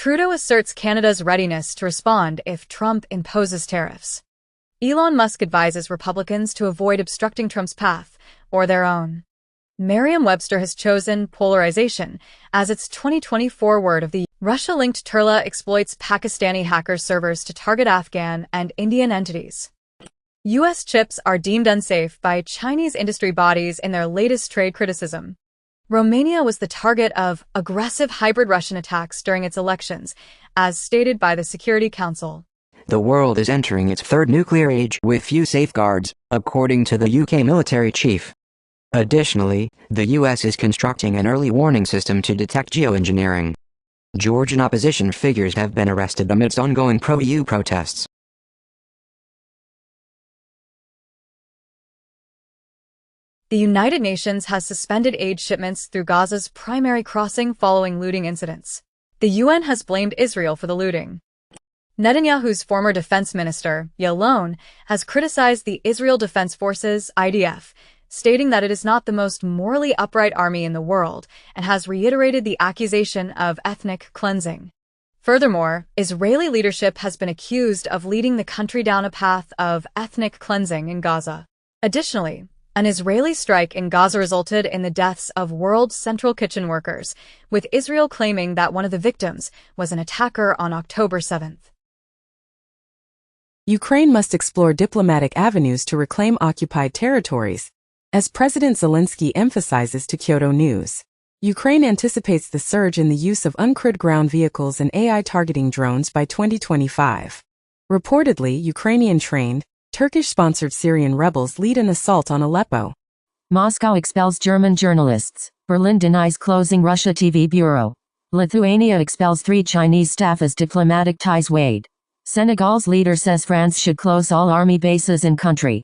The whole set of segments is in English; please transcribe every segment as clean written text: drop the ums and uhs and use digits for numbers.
Trudeau asserts Canada's readiness to respond if Trump imposes tariffs. Elon Musk advises Republicans to avoid obstructing Trump's path or their own. Merriam-Webster has chosen polarization as its 2024 word of the year. Russia-linked Turla exploits Pakistani hacker servers to target Afghan and Indian entities. U.S. chips are deemed unsafe by Chinese industry bodies in their latest trade criticism. Romania was the target of aggressive hybrid Russian attacks during its elections, as stated by the Security Council. The world is entering its third nuclear age with few safeguards, according to the UK military chief. Additionally, the US is constructing an early warning system to detect geoengineering. Georgian opposition figures have been arrested amidst ongoing pro-EU protests. The United Nations has suspended aid shipments through Gaza's primary crossing following looting incidents. The UN has blamed Israel for the looting. Netanyahu's former defense minister, Yalon, has criticized the Israel Defense Forces, IDF, stating that it is not the most morally upright army in the world and has reiterated the accusation of ethnic cleansing. Furthermore, Israeli leadership has been accused of leading the country down a path of ethnic cleansing in Gaza. Additionally, an Israeli strike in Gaza resulted in the deaths of World Central Kitchen workers, with Israel claiming that one of the victims was an attacker on October 7th. Ukraine must explore diplomatic avenues to reclaim occupied territories, as President Zelensky emphasizes to Kyoto News. Ukraine anticipates the surge in the use of uncrewed ground vehicles and AI targeting drones by 2025. Reportedly, Ukrainian-trained, Turkish-sponsored Syrian rebels lead an assault on Aleppo. Moscow expels German journalists. Berlin denies closing Russia TV bureau. Lithuania expels 3 Chinese staff as diplomatic ties weighed. Senegal's leader says France should close all army bases in country.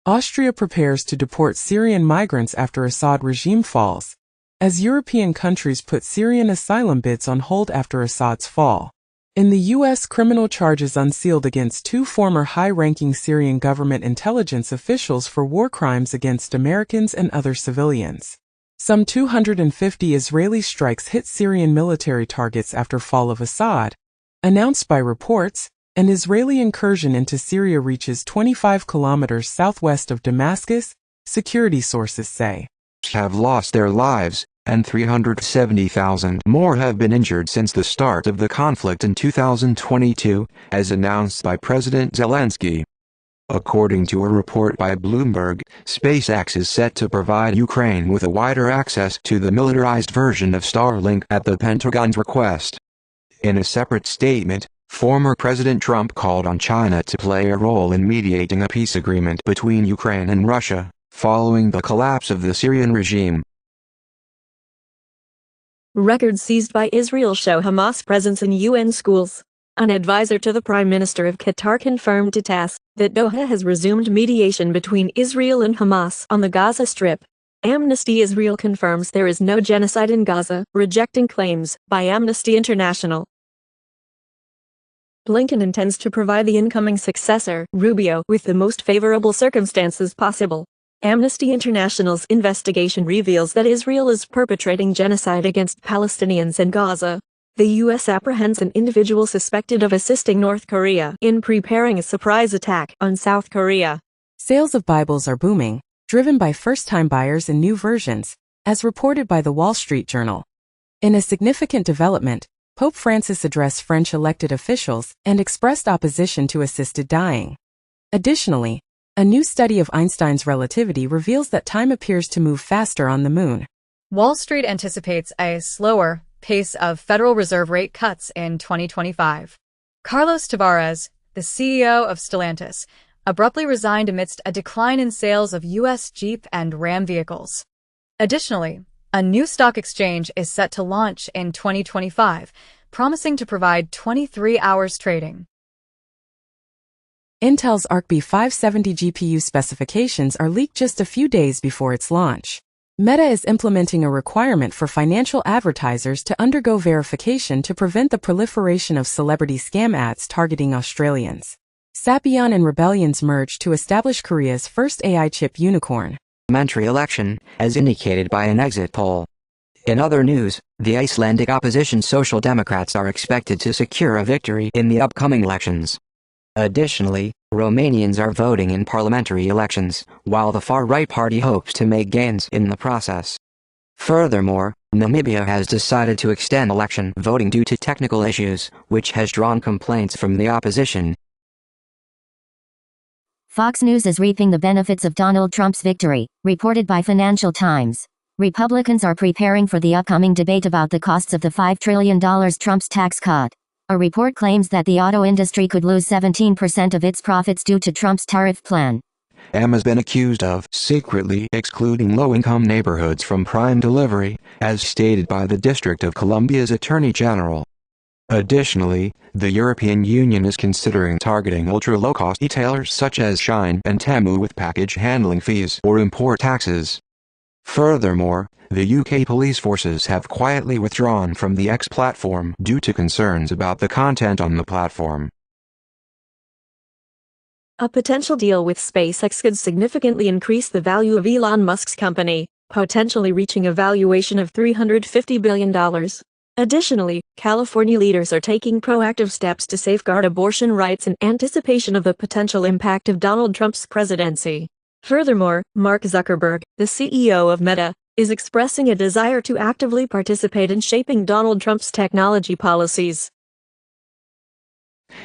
Austria prepares to deport Syrian migrants after Assad regime falls, as European countries put Syrian asylum bids on hold after Assad's fall. In the U.S., criminal charges unsealed against 2 former high-ranking Syrian government intelligence officials for war crimes against Americans and other civilians. Some 250 Israeli strikes hit Syrian military targets after fall of Assad. Announced by reports, an Israeli incursion into Syria reaches 25 kilometers southwest of Damascus, security sources say. Have lost their lives, and 370,000 more have been injured since the start of the conflict in 2022, as announced by President Zelensky. According to a report by Bloomberg, SpaceX is set to provide Ukraine with a wider access to the militarized version of Starlink at the Pentagon's request. In a separate statement, former President Trump called on China to play a role in mediating a peace agreement between Ukraine and Russia, following the collapse of the Syrian regime. Records seized by Israel show Hamas presence in UN schools. An advisor to the Prime Minister of Qatar confirmed to TASS that Doha has resumed mediation between Israel and Hamas on the Gaza Strip. Amnesty Israel confirms there is no genocide in Gaza, rejecting claims by Amnesty International. Blinken intends to provide the incoming successor, Rubio, with the most favorable circumstances possible. Amnesty International's investigation reveals that Israel is perpetrating genocide against Palestinians in Gaza. The U.S. apprehends an individual suspected of assisting North Korea in preparing a surprise attack on South Korea. Sales of Bibles are booming, driven by first-time buyers and new versions, as reported by the Wall Street Journal. In a significant development, Pope Francis addressed French elected officials and expressed opposition to assisted dying. Additionally, a new study of Einstein's relativity reveals that time appears to move faster on the moon. Wall Street anticipates a slower pace of Federal Reserve rate cuts in 2025. Carlos Tavares, the CEO of Stellantis, abruptly resigned amidst a decline in sales of U.S. Jeep and Ram vehicles. Additionally, a new stock exchange is set to launch in 2025, promising to provide 23 hours trading. Intel's Arc B570 GPU specifications are leaked just a few days before its launch. Meta is implementing a requirement for financial advertisers to undergo verification to prevent the proliferation of celebrity scam ads targeting Australians. Sappion and Rebellions merge to establish Korea's first AI chip unicorn. Parliamentary election, as indicated by an exit poll. In other news, the Icelandic opposition Social Democrats are expected to secure a victory in the upcoming elections. Additionally, Romanians are voting in parliamentary elections, while the far-right party hopes to make gains in the process. Furthermore, Namibia has decided to extend election voting due to technical issues, which has drawn complaints from the opposition. Fox News is reaping the benefits of Donald Trump's victory, reported by Financial Times. Republicans are preparing for the upcoming debate about the costs of the $5 trillion Trump's tax cut. A report claims that the auto industry could lose 17% of its profits due to Trump's tariff plan. M has been accused of secretly excluding low-income neighborhoods from prime delivery, as stated by the District of Columbia's Attorney General. Additionally, the European Union is considering targeting ultra-low-cost retailers such as Shein and Temu with package handling fees or import taxes. Furthermore, the UK police forces have quietly withdrawn from the X platform due to concerns about the content on the platform. A potential deal with SpaceX could significantly increase the value of Elon Musk's company, potentially reaching a valuation of $350 billion. Additionally, California leaders are taking proactive steps to safeguard abortion rights in anticipation of the potential impact of Donald Trump's presidency. Furthermore, Mark Zuckerberg, the CEO of Meta, is expressing a desire to actively participate in shaping Donald Trump's technology policies.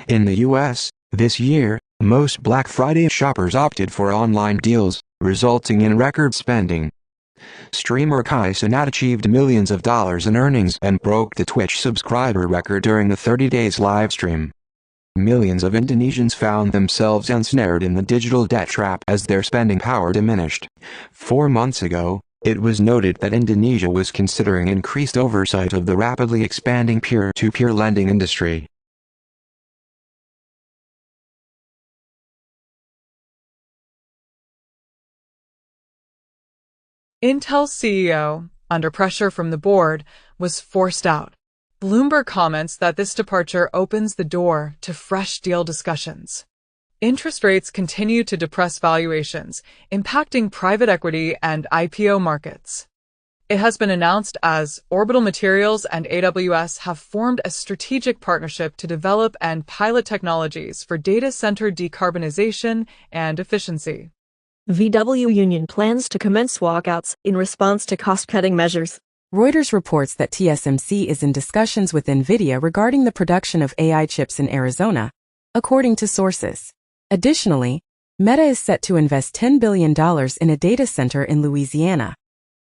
In the U.S., this year, most Black Friday shoppers opted for online deals, resulting in record spending. Streamer Kai Cenat achieved millions of dollars in earnings and broke the Twitch subscriber record during the 30 days live stream. Millions of Indonesians found themselves ensnared in the digital debt trap as their spending power diminished. 4 months ago, it was noted that Indonesia was considering increased oversight of the rapidly expanding peer-to-peer lending industry. Intel CEO, under pressure from the board, was forced out. Bloomberg comments that this departure opens the door to fresh deal discussions. Interest rates continue to depress valuations, impacting private equity and IPO markets. It has been announced as Orbital Materials and AWS have formed a strategic partnership to develop and pilot technologies for data center decarbonization and efficiency. VW Union plans to commence walkouts in response to cost-cutting measures. Reuters reports that TSMC is in discussions with NVIDIA regarding the production of AI chips in Arizona, according to sources. Additionally, Meta is set to invest $10 billion in a data center in Louisiana.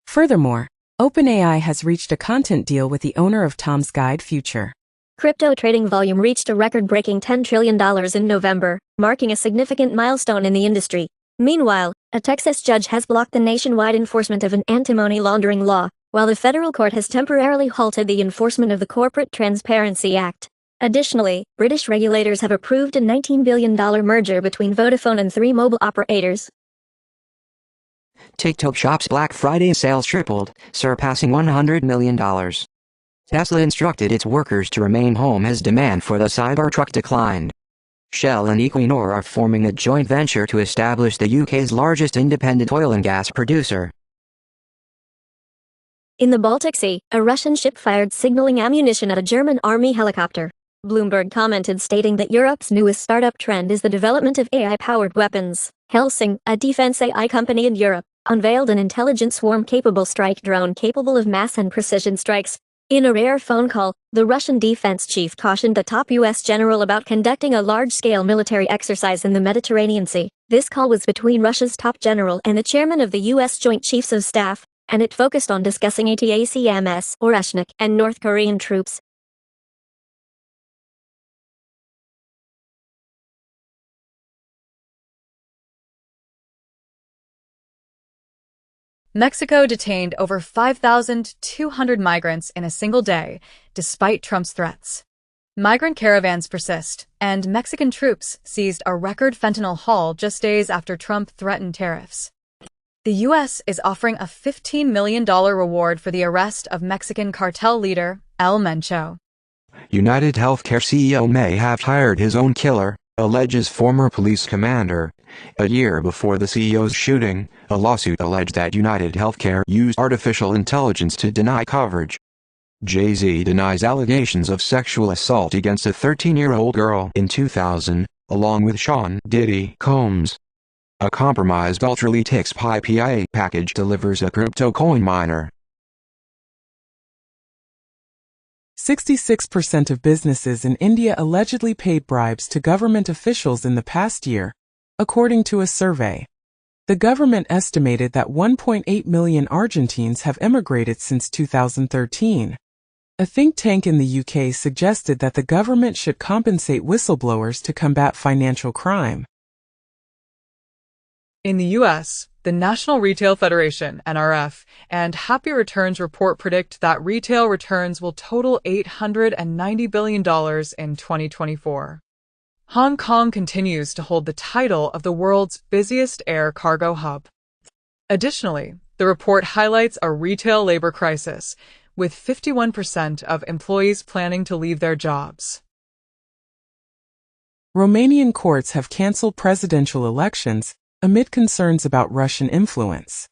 Furthermore, OpenAI has reached a content deal with the owner of Tom's Guide Future. Crypto trading volume reached a record-breaking $10 trillion in November, marking a significant milestone in the industry. Meanwhile, a Texas judge has blocked the nationwide enforcement of an anti-money laundering law, while the federal court has temporarily halted the enforcement of the Corporate Transparency Act. Additionally, British regulators have approved a $19 billion merger between Vodafone and 3 mobile operators. TikTok Shop's Black Friday sales tripled, surpassing $100 million. Tesla instructed its workers to remain home as demand for the Cybertruck declined. Shell and Equinor are forming a joint venture to establish the UK's largest independent oil and gas producer. In the Baltic Sea, a Russian ship fired signaling ammunition at a German army helicopter. Bloomberg commented stating that Europe's newest startup trend is the development of AI-powered weapons. Helsing, a defense AI company in Europe, unveiled an intelligent swarm-capable strike drone capable of mass and precision strikes. In a rare phone call, the Russian defense chief cautioned the top U.S. general about conducting a large-scale military exercise in the Mediterranean Sea. This call was between Russia's top general and the chairman of the U.S. Joint Chiefs of Staff, and it focused on discussing ATACMS, Oreshnik, and North Korean troops. Mexico detained over 5,200 migrants in a single day, despite Trump's threats. Migrant caravans persist, and Mexican troops seized a record fentanyl haul just days after Trump threatened tariffs. The U.S. is offering a $15 million reward for the arrest of Mexican cartel leader El Mencho. United Healthcare CEO may have hired his own killer, alleges former police commander, A year before the CEO's shooting, a lawsuit alleged that United Healthcare used artificial intelligence to deny coverage. Jay-Z denies allegations of sexual assault against a 13-year-old girl in 2000, along with Sean Diddy Combs. A compromised Ultralytics PIA package delivers a crypto coin miner. 66% of businesses in India allegedly paid bribes to government officials in the past year, according to a survey. The government estimated that 1.8 million Argentines have emigrated since 2013. A think tank in the UK suggested that the government should compensate whistleblowers to combat financial crime. In the U.S., the National Retail Federation (NRF) and Happy Returns report predict that retail returns will total $890 billion in 2024. Hong Kong continues to hold the title of the world's busiest air cargo hub. Additionally, the report highlights a retail labor crisis, with 51% of employees planning to leave their jobs. Romanian courts have cancelled presidential elections amid concerns about Russian influence.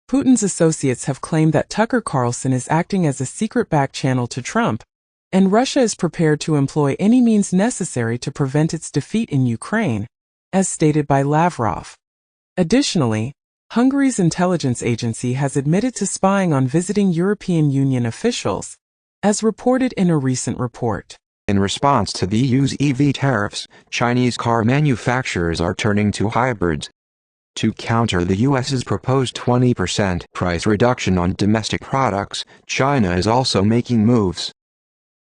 Putin's associates have claimed that Tucker Carlson is acting as a secret back channel to Trump, and Russia is prepared to employ any means necessary to prevent its defeat in Ukraine, as stated by Lavrov. Additionally, Hungary's intelligence agency has admitted to spying on visiting European Union officials, as reported in a recent report. In response to the EU's EV tariffs, Chinese car manufacturers are turning to hybrids. To counter the US's proposed 20% price reduction on domestic products, China is also making moves.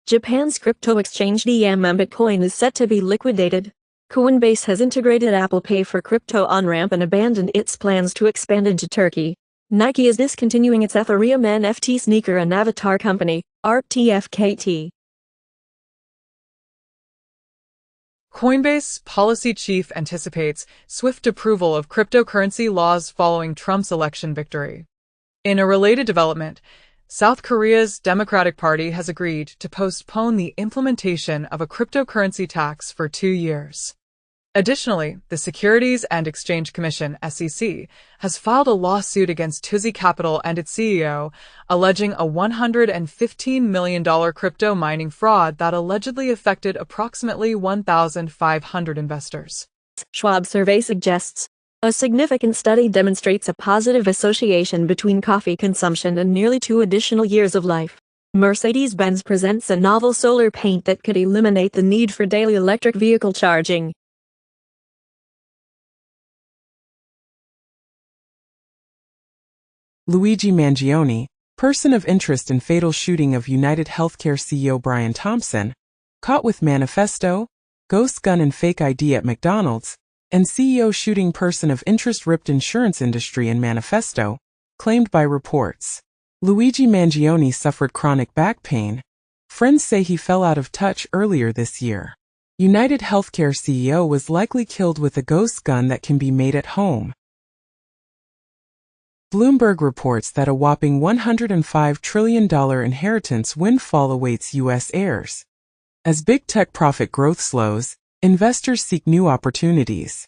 Japan's crypto exchange DM Bitcoin is set to be liquidated. Coinbase has integrated Apple Pay for crypto on-ramp and abandoned its plans to expand into Turkey. Nike is discontinuing its Ethereum NFT sneaker and avatar company, RTFKT. Coinbase policy chief anticipates swift approval of cryptocurrency laws following Trump's election victory. In a related development, South Korea's Democratic Party has agreed to postpone the implementation of a cryptocurrency tax for 2 years. Additionally, the Securities and Exchange Commission (SEC) has filed a lawsuit against Tuzi Capital and its CEO, alleging a $115 million crypto mining fraud that allegedly affected approximately 1,500 investors. Schwab survey suggests a significant study demonstrates a positive association between coffee consumption and nearly 2 additional years of life. Mercedes-Benz presents a novel solar paint that could eliminate the need for daily electric vehicle charging. Luigi Mangione, person of interest in fatal shooting of United Healthcare CEO Brian Thompson, caught with manifesto, ghost gun and fake ID at McDonald's, and CEO shooting person of interest ripped insurance industry in manifesto, claimed by reports. Luigi Mangione suffered chronic back pain. Friends say he fell out of touch earlier this year. United Healthcare CEO was likely killed with a ghost gun that can be made at home. Bloomberg reports that a whopping $105 trillion inheritance windfall awaits U.S. heirs. As big tech profit growth slows, investors seek new opportunities.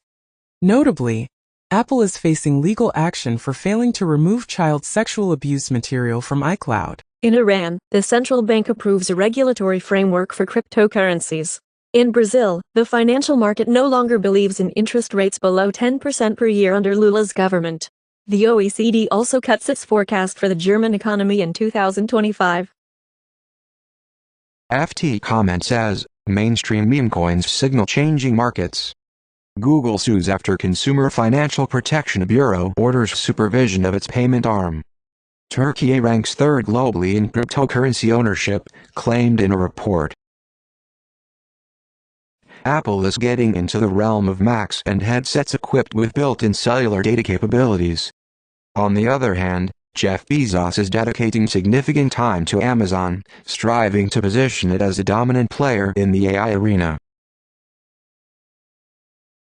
Notably, Apple is facing legal action for failing to remove child sexual abuse material from iCloud. In Iran, the central bank approves a regulatory framework for cryptocurrencies. In Brazil, the financial market no longer believes in interest rates below 10% per year under Lula's government. The OECD also cuts its forecast for the German economy in 2025. FT comment says, mainstream meme coins signal changing markets. Google sues after Consumer Financial Protection Bureau orders supervision of its payment arm. Turkey ranks 3rd globally in cryptocurrency ownership, claimed in a report. Apple is getting into the realm of Macs and headsets equipped with built-in cellular data capabilities. On the other hand, Jeff Bezos is dedicating significant time to Amazon, striving to position it as a dominant player in the AI arena.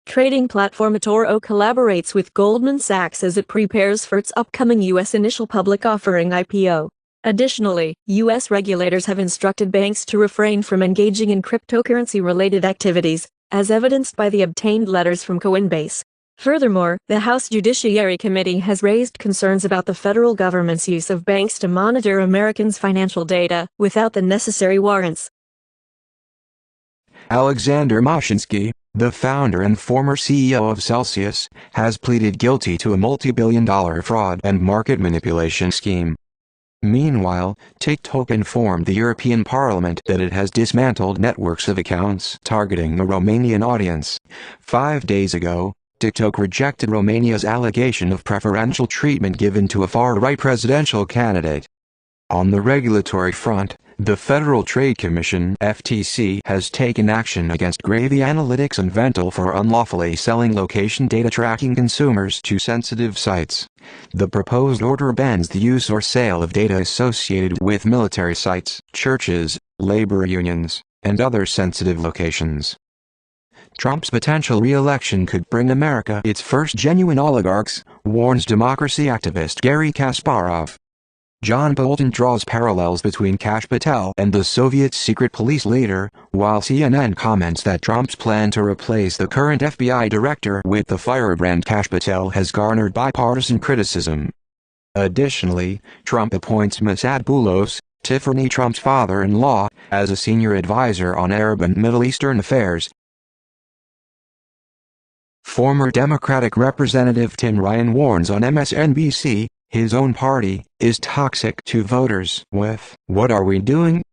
Trading platform eToro collaborates with Goldman Sachs as it prepares for its upcoming U.S. initial public offering IPO. Additionally, U.S. regulators have instructed banks to refrain from engaging in cryptocurrency-related activities, as evidenced by the obtained letters from Coinbase. Furthermore, the House Judiciary Committee has raised concerns about the federal government's use of banks to monitor Americans' financial data without the necessary warrants. Alexander Mashinsky, the founder and former CEO of Celsius, has pleaded guilty to a multi-billion-dollar fraud and market manipulation scheme. Meanwhile, TikTok informed the European Parliament that it has dismantled networks of accounts targeting the Romanian audience. 5 days ago, TikTok rejected Romania's allegation of preferential treatment given to a far-right presidential candidate. On the regulatory front, the Federal Trade Commission (FTC) has taken action against Gravy Analytics and Vental for unlawfully selling location data tracking consumers to sensitive sites. The proposed order bans the use or sale of data associated with military sites, churches, labor unions, and other sensitive locations. Trump's potential re-election could bring America its first genuine oligarchs, warns democracy activist Garry Kasparov. John Bolton draws parallels between Kash Patel and the Soviet secret police leader, while CNN comments that Trump's plan to replace the current FBI director with the firebrand Kash Patel has garnered bipartisan criticism. Additionally, Trump appoints Mossad Boulos, Tiffany Trump's father-in-law, as a senior advisor on Arab and Middle Eastern affairs. Former Democratic Representative Tim Ryan warns on MSNBC, his own party is toxic to voters with "What Are We Doing?"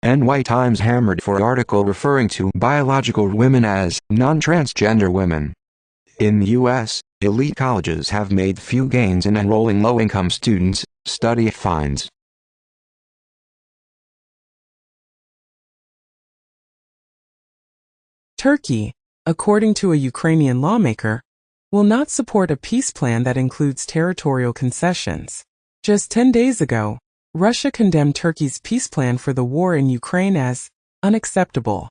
NY Times hammered for article referring to biological women as non-transgender women. In the U.S., elite colleges have made few gains in enrolling low-income students, study finds. Turkey, according to a Ukrainian lawmaker, will not support a peace plan that includes territorial concessions. Just 10 days ago, Russia condemned Turkey's peace plan for the war in Ukraine as unacceptable.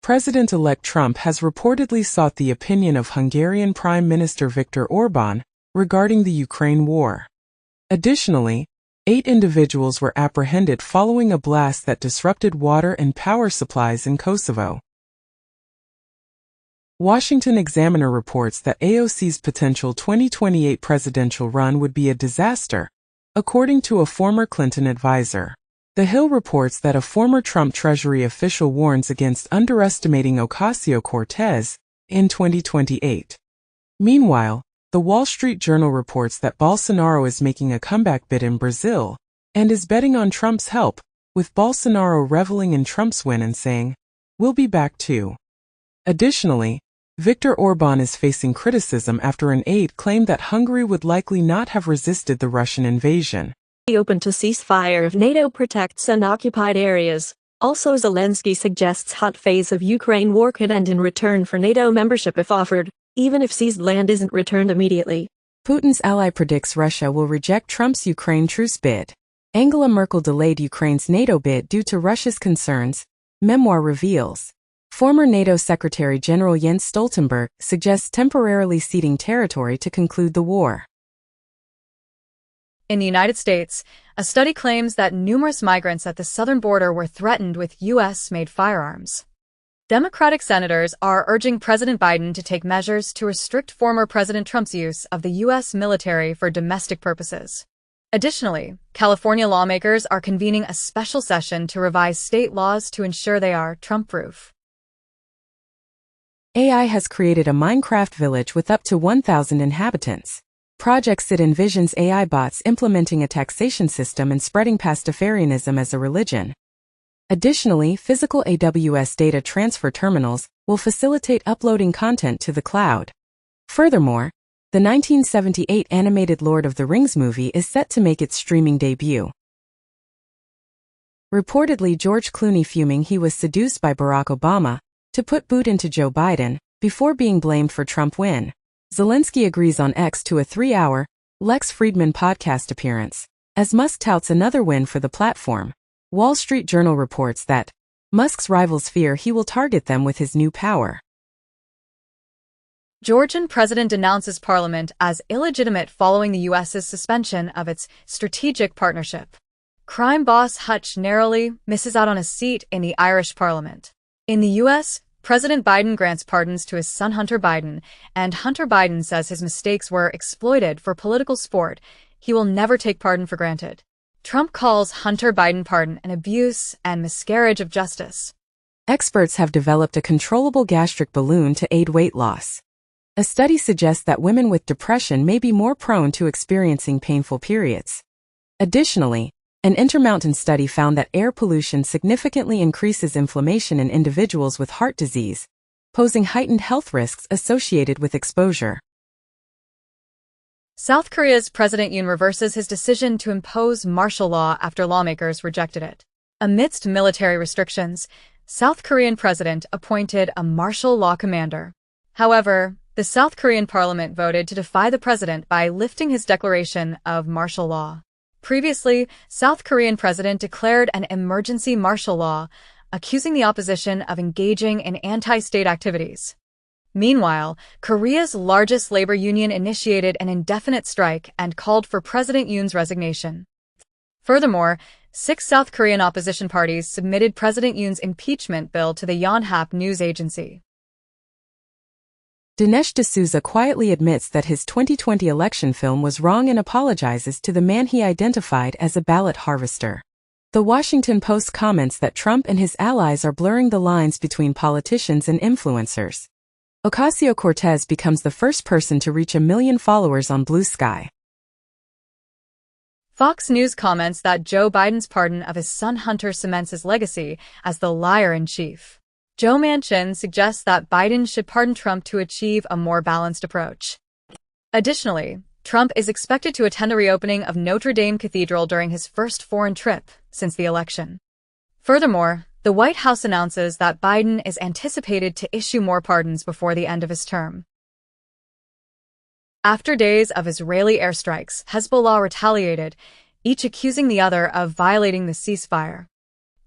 President-elect Trump has reportedly sought the opinion of Hungarian Prime Minister Viktor Orbán regarding the Ukraine war. Additionally, 8 individuals were apprehended following a blast that disrupted water and power supplies in Kosovo. Washington Examiner reports that AOC's potential 2028 presidential run would be a disaster, according to a former Clinton advisor. The Hill reports that a former Trump Treasury official warns against underestimating Ocasio-Cortez in 2028. Meanwhile, the Wall Street Journal reports that Bolsonaro is making a comeback bid in Brazil and is betting on Trump's help, with Bolsonaro reveling in Trump's win and saying, "We'll be back too." Additionally, Viktor Orbán is facing criticism after an aide claimed that Hungary would likely not have resisted the Russian invasion. Open to ceasefire if NATO protects unoccupied areas. Also, Zelensky suggests hot phase of Ukraine war could end in return for NATO membership if offered, even if seized land isn't returned immediately. Putin's ally predicts Russia will reject Trump's Ukraine truce bid. Angela Merkel delayed Ukraine's NATO bid due to Russia's concerns, memoir reveals. Former NATO Secretary General Jens Stoltenberg suggests temporarily ceding territory to conclude the war. In the United States, a study claims that numerous migrants at the southern border were threatened with U.S.-made firearms. Democratic senators are urging President Biden to take measures to restrict former President Trump's use of the U.S. military for domestic purposes. Additionally, California lawmakers are convening a special session to revise state laws to ensure they are Trump-proof. AI has created a Minecraft village with up to 1,000 inhabitants. Project SID envisions AI bots implementing a taxation system and spreading Pastafarianism as a religion. Additionally, physical AWS data transfer terminals will facilitate uploading content to the cloud. Furthermore, the 1978 animated Lord of the Rings movie is set to make its streaming debut. Reportedly, George Clooney fuming he was seduced by Barack Obama to put boot into Joe Biden before being blamed for Trump win. Zelensky agrees on X to a 3-hour Lex Fridman podcast appearance, as Musk touts another win for the platform. Wall Street Journal reports that Musk's rivals fear he will target them with his new power. Georgian president denounces parliament as illegitimate following the U.S.'s suspension of its strategic partnership. Crime boss Hutch narrowly misses out on a seat in the Irish parliament. In the U.S., President Biden grants pardons to his son Hunter Biden, and Hunter Biden says his mistakes were exploited for political sport. He will never take pardon for granted. Trump calls Hunter Biden pardon an abuse and miscarriage of justice. Experts have developed a controllable gastric balloon to aid weight loss. A study suggests that women with depression may be more prone to experiencing painful periods. Additionally, an Intermountain study found that air pollution significantly increases inflammation in individuals with heart disease, posing heightened health risks associated with exposure. South Korea's President Yoon reverses his decision to impose martial law after lawmakers rejected it. Amidst military restrictions, South Korean president appointed a martial law commander. However, the South Korean parliament voted to defy the president by lifting his declaration of martial law. Previously, South Korean president declared an emergency martial law, accusing the opposition of engaging in anti-state activities. Meanwhile, Korea's largest labor union initiated an indefinite strike and called for President Yoon's resignation. Furthermore, 6 South Korean opposition parties submitted President Yoon's impeachment bill to the Yonhap news agency. Dinesh D'Souza quietly admits that his 2020 election film was wrong and apologizes to the man he identified as a ballot harvester. The Washington Post comments that Trump and his allies are blurring the lines between politicians and influencers. Ocasio-Cortez becomes the first person to reach 1 million followers on Blue Sky. Fox News comments that Joe Biden's pardon of his son Hunter cements his legacy as the liar-in-chief. Joe Manchin suggests that Biden should pardon Trump to achieve a more balanced approach. Additionally, Trump is expected to attend a reopening of Notre Dame Cathedral during his first foreign trip since the election. Furthermore, the White House announces that Biden is anticipated to issue more pardons before the end of his term. After days of Israeli airstrikes, Hezbollah retaliated, each accusing the other of violating the ceasefire.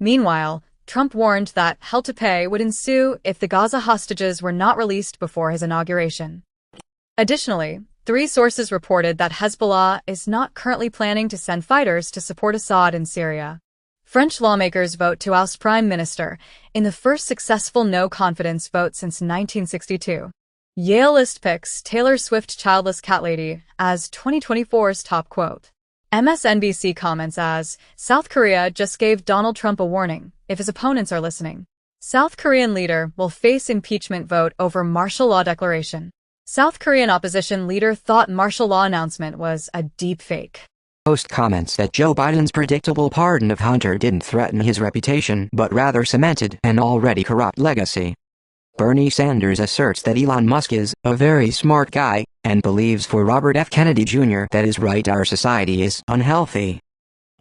Meanwhile, Trump warned that hell to pay would ensue if the Gaza hostages were not released before his inauguration. Additionally, 3 sources reported that Hezbollah is not currently planning to send fighters to support Assad in Syria. French lawmakers vote to oust Prime Minister in the first successful no-confidence vote since 1962. Yale list picks Taylor Swift childless cat lady as 2024's top quote. MSNBC comments as, South Korea just gave Donald Trump a warning, if his opponents are listening. South Korean leader will face impeachment vote over martial law declaration. South Korean opposition leader thought martial law announcement was a deep fake. Post comments that Joe Biden's predictable pardon of Hunter didn't threaten his reputation but rather cemented an already corrupt legacy. Bernie Sanders asserts that Elon Musk is a very smart guy, and believes for Robert F. Kennedy Jr. that is right, our society is unhealthy.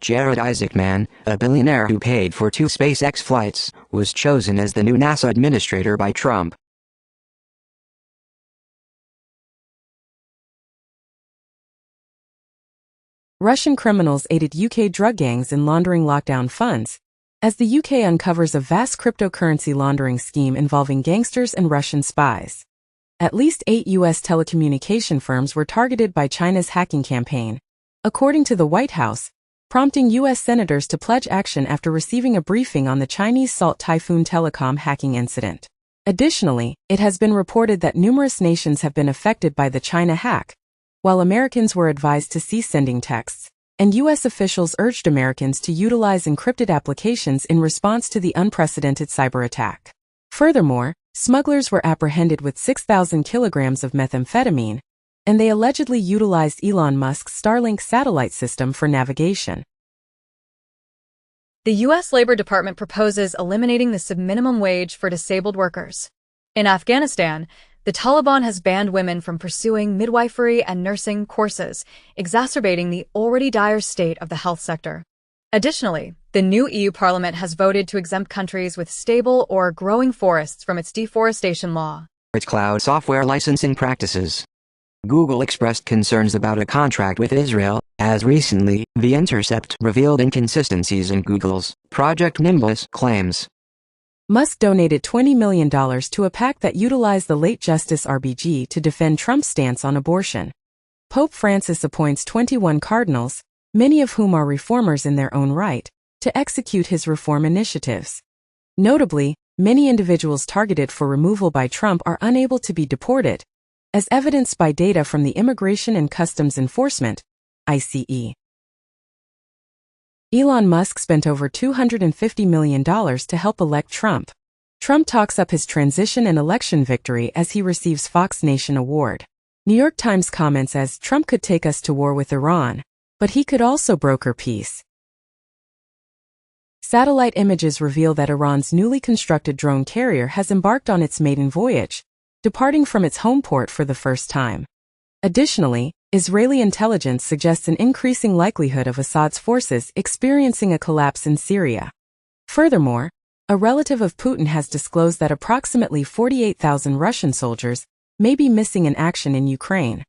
Jared Isaacman, a billionaire who paid for 2 SpaceX flights, was chosen as the new NASA administrator by Trump. Russian criminals aided UK drug gangs in laundering lockdown funds, as the UK uncovers a vast cryptocurrency laundering scheme involving gangsters and Russian spies. At least 8 U.S. telecommunication firms were targeted by China's hacking campaign, according to the White House, prompting U.S. senators to pledge action after receiving a briefing on the Chinese Salt Typhoon telecom hacking incident. Additionally, it has been reported that numerous nations have been affected by the China hack, while Americans were advised to cease sending texts, and U.S. officials urged Americans to utilize encrypted applications in response to the unprecedented cyber attack. Furthermore, smugglers were apprehended with 6,000 kilograms of methamphetamine, and they allegedly utilized Elon Musk's Starlink satellite system for navigation. The U.S. Labor Department proposes eliminating the subminimum wage for disabled workers. In Afghanistan, the Taliban has banned women from pursuing midwifery and nursing courses, exacerbating the already dire state of the health sector. Additionally, the new EU Parliament has voted to exempt countries with stable or growing forests from its deforestation law. Its cloud software licensing practices. Google expressed concerns about a contract with Israel, as recently, The Intercept revealed inconsistencies in Google's Project Nimbus claims. Musk donated $20 million to a PAC that utilized the late Justice RBG to defend Trump's stance on abortion. Pope Francis appoints 21 cardinals, many of whom are reformers in their own right, to execute his reform initiatives. Notably, many individuals targeted for removal by Trump are unable to be deported, as evidenced by data from the Immigration and Customs Enforcement, ICE. Elon Musk spent over $250 million to help elect Trump. Trump talks up his transition and election victory as he receives Fox Nation Award. New York Times comments as Trump could take us to war with Iran, but he could also broker peace. Satellite images reveal that Iran's newly constructed drone carrier has embarked on its maiden voyage, departing from its home port for the first time. Additionally, Israeli intelligence suggests an increasing likelihood of Assad's forces experiencing a collapse in Syria. Furthermore, a relative of Putin has disclosed that approximately 48,000 Russian soldiers may be missing in action in Ukraine.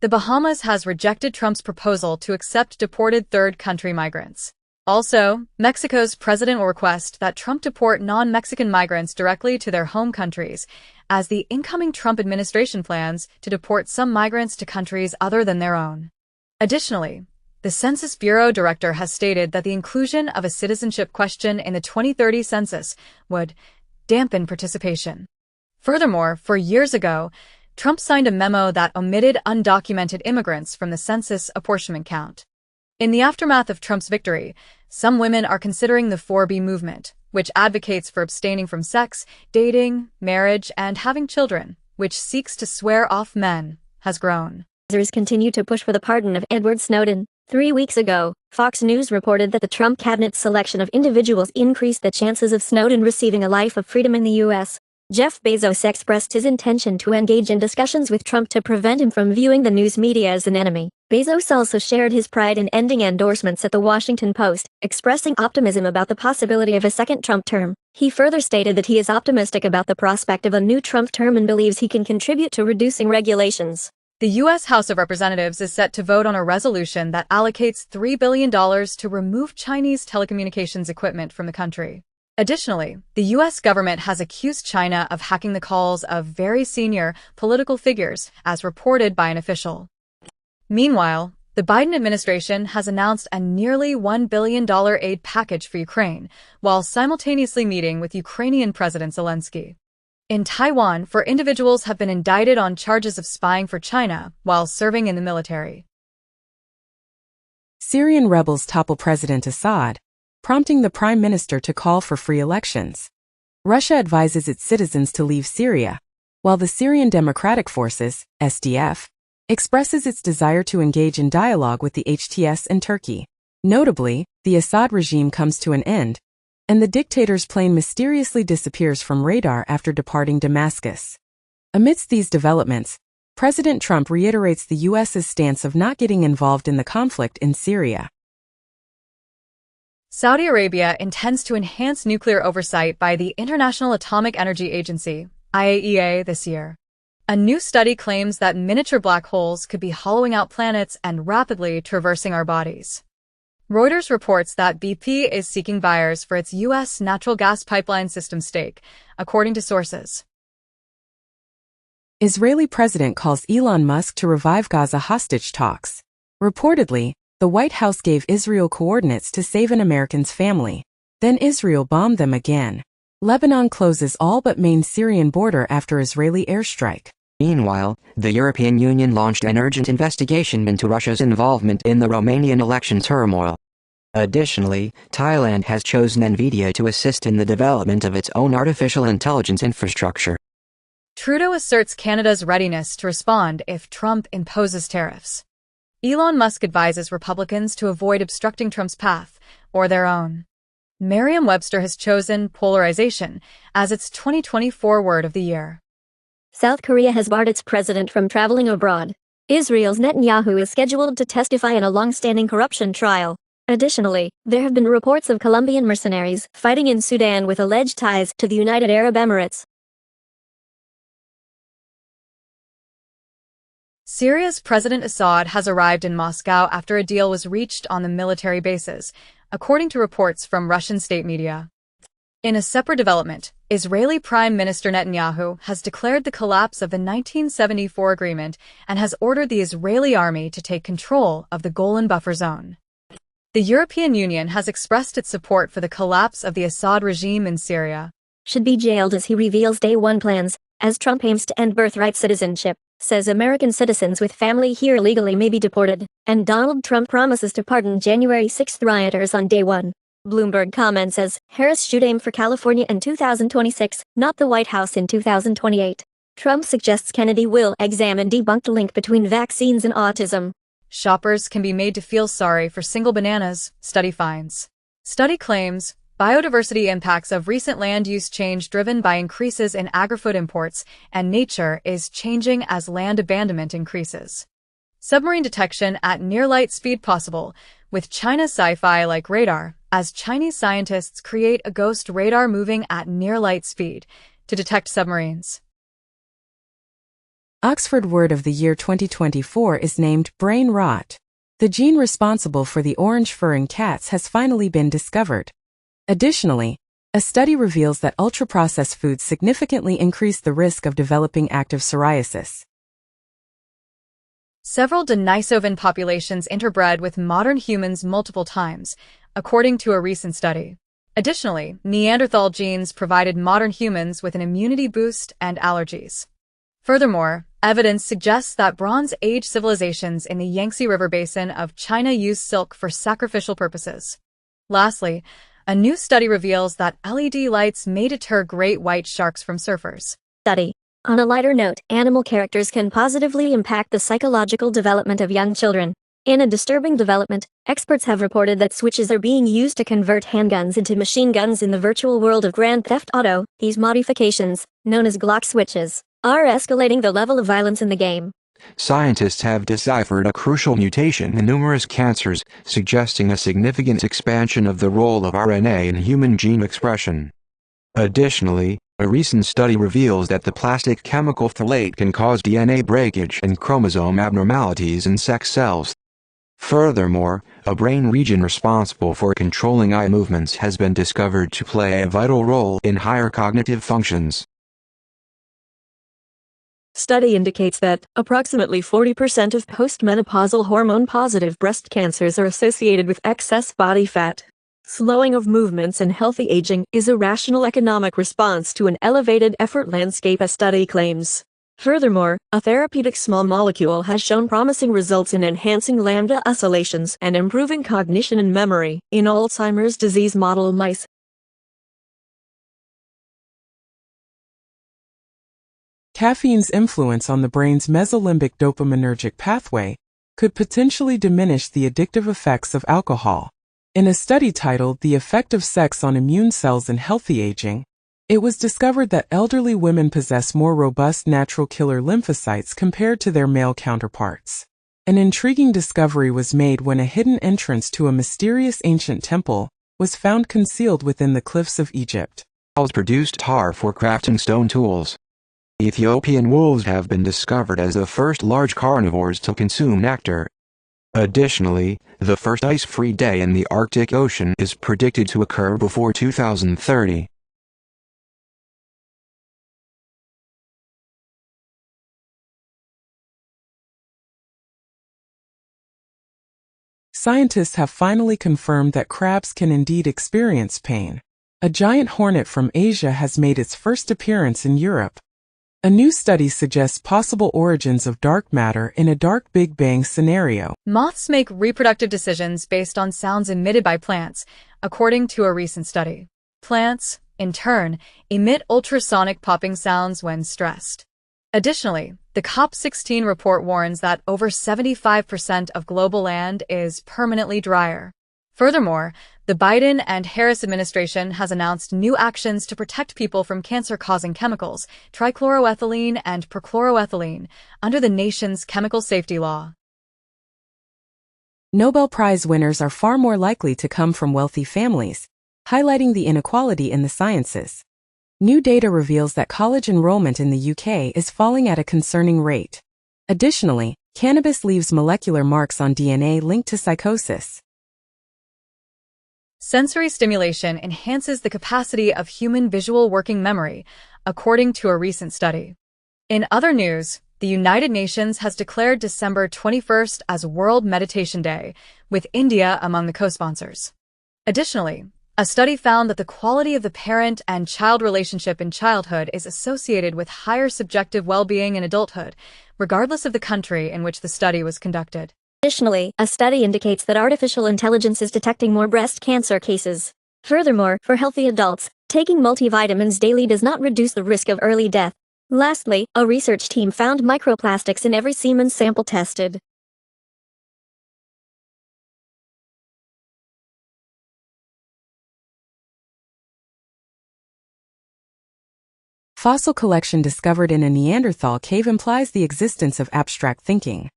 The Bahamas has rejected Trump's proposal to accept deported third country migrants. Also, Mexico's president will request that Trump deport non-Mexican migrants directly to their home countries, as the incoming Trump administration plans to deport some migrants to countries other than their own. Additionally, the Census Bureau director has stated that the inclusion of a citizenship question in the 2030 census would dampen participation. Furthermore, 4 years ago, Trump signed a memo that omitted undocumented immigrants from the census apportionment count. In the aftermath of Trump's victory, some women are considering the 4B movement, which advocates for abstaining from sex, dating, marriage, and having children, which seeks to swear off men, has grown. Advisors continue to push for the pardon of Edward Snowden. 3 weeks ago, Fox News reported that the Trump cabinet's selection of individuals increased the chances of Snowden receiving a life of freedom in the U.S. Jeff Bezos expressed his intention to engage in discussions with Trump to prevent him from viewing the news media as an enemy. Bezos also shared his pride in ending endorsements at the Washington Post, expressing optimism about the possibility of a second Trump term. He further stated that he is optimistic about the prospect of a new Trump term and believes he can contribute to reducing regulations. The U.S. House of Representatives is set to vote on a resolution that allocates $3 billion to remove Chinese telecommunications equipment from the country. Additionally, the U.S. government has accused China of hacking the calls of very senior political figures, as reported by an official. Meanwhile, the Biden administration has announced a nearly $1 billion aid package for Ukraine, while simultaneously meeting with Ukrainian President Zelensky. In Taiwan, 4 individuals have been indicted on charges of spying for China while serving in the military. Syrian rebels topple President Assad, prompting the Prime Minister to call for free elections. Russia advises its citizens to leave Syria, while the Syrian Democratic Forces, SDF, expresses its desire to engage in dialogue with the HTS and Turkey. Notably, the Assad regime comes to an end, and the dictator's plane mysteriously disappears from radar after departing Damascus. Amidst these developments, President Trump reiterates the U.S.'s stance of not getting involved in the conflict in Syria. Saudi Arabia intends to enhance nuclear oversight by the International Atomic Energy Agency, IAEA, this year. A new study claims that miniature black holes could be hollowing out planets and rapidly traversing our bodies. Reuters reports that BP is seeking buyers for its U.S. natural gas pipeline system stake, according to sources. Israeli president calls Elon Musk to revive Gaza hostage talks. Reportedly, the White House gave Israel coordinates to save an American's family. Then Israel bombed them again. Lebanon closes all but main Syrian border after Israeli airstrike. Meanwhile, the European Union launched an urgent investigation into Russia's involvement in the Romanian election turmoil. Additionally, Thailand has chosen NVIDIA to assist in the development of its own artificial intelligence infrastructure. Trudeau asserts Canada's readiness to respond if Trump imposes tariffs. Elon Musk advises Republicans to avoid obstructing Trump's path, or their own. Merriam-Webster has chosen polarization as its 2024 word of the year. South Korea has barred its president from traveling abroad. Israel's Netanyahu is scheduled to testify in a long-standing corruption trial. Additionally, there have been reports of Colombian mercenaries fighting in Sudan with alleged ties to the United Arab Emirates. Syria's President Assad has arrived in Moscow after a deal was reached on the military bases, according to reports from Russian state media. In a separate development, Israeli Prime Minister Netanyahu has declared the collapse of the 1974 agreement and has ordered the Israeli army to take control of the Golan buffer zone. The European Union has expressed its support for the collapse of the Assad regime in Syria. Should be jailed as he reveals day one plans, as Trump aims to end birthright citizenship, says American citizens with family here illegally may be deported, and Donald Trump promises to pardon January 6 rioters on day one. Bloomberg comments as, Harris should aim for California in 2026, not the White House in 2028. Trump suggests Kennedy will examine debunked link between vaccines and autism. Shoppers can be made to feel sorry for single bananas, study finds. Study claims, biodiversity impacts of recent land use change driven by increases in agri-food imports, and nature is changing as land abandonment increases. Submarine detection at near light speed possible, with China's sci-fi-like radar, as Chinese scientists create a ghost radar moving at near light speed to detect submarines. Oxford Word of the Year 2024 is named brain rot. The gene responsible for the orange fur in cats has finally been discovered. Additionally, a study reveals that ultra-processed foods significantly increase the risk of developing active psoriasis. Several Denisovan populations interbred with modern humans multiple times, according to a recent study. Additionally, Neanderthal genes provided modern humans with an immunity boost and allergies. Furthermore, evidence suggests that Bronze Age civilizations in the Yangtze River basin of China used silk for sacrificial purposes. Lastly, a new study reveals that LED lights may deter great white sharks from surfers. Study. On a lighter note, animal characters can positively impact the psychological development of young children. In a disturbing development, experts have reported that switches are being used to convert handguns into machine guns in the virtual world of Grand Theft Auto. These modifications, known as Glock switches, are escalating the level of violence in the game. Scientists have deciphered a crucial mutation in numerous cancers, suggesting a significant expansion of the role of RNA in human gene expression. Additionally, a recent study reveals that the plastic chemical phthalate can cause DNA breakage and chromosome abnormalities in sex cells. Furthermore, a brain region responsible for controlling eye movements has been discovered to play a vital role in higher cognitive functions. Study indicates that approximately 40% of postmenopausal hormone-positive breast cancers are associated with excess body fat. Slowing of movements and healthy aging is a rational economic response to an elevated effort landscape, a study claims. Furthermore, a therapeutic small molecule has shown promising results in enhancing lambda oscillations and improving cognition and memory in Alzheimer's disease model mice. Caffeine's influence on the brain's mesolimbic dopaminergic pathway could potentially diminish the addictive effects of alcohol. In a study titled The Effect of Sex on Immune Cells in Healthy Aging, it was discovered that elderly women possess more robust natural killer lymphocytes compared to their male counterparts. An intriguing discovery was made when a hidden entrance to a mysterious ancient temple was found concealed within the cliffs of Egypt. Owls produced tar for crafting stone tools. Ethiopian wolves have been discovered as the first large carnivores to consume nectar. Additionally, the first ice-free day in the Arctic Ocean is predicted to occur before 2030. Scientists have finally confirmed that crabs can indeed experience pain. A giant hornet from Asia has made its first appearance in Europe. A new study suggests possible origins of dark matter in a dark Big Bang scenario. Moths make reproductive decisions based on sounds emitted by plants, according to a recent study. Plants, in turn, emit ultrasonic popping sounds when stressed. Additionally, the COP16 report warns that over 75% of global land is permanently drier. Furthermore, the Biden and Harris administration has announced new actions to protect people from cancer-causing chemicals, trichloroethylene and perchloroethylene, under the nation's chemical safety law. Nobel Prize winners are far more likely to come from wealthy families, highlighting the inequality in the sciences. New data reveals that college enrollment in the UK is falling at a concerning rate. Additionally, cannabis leaves molecular marks on DNA linked to psychosis. Sensory stimulation enhances the capacity of human visual working memory, according to a recent study. In other news, The United Nations has declared December 21st as World Meditation Day, with India among the co-sponsors. Additionally, a study found that the quality of the parent and child relationship in childhood is associated with higher subjective well-being in adulthood, regardless of the country in which the study was conducted. Additionally, a study indicates that artificial intelligence is detecting more breast cancer cases. Furthermore, for healthy adults, taking multivitamins daily does not reduce the risk of early death. Lastly, a research team found microplastics in every semen sample tested. Fossil collection discovered in a Neanderthal cave implies the existence of abstract thinking.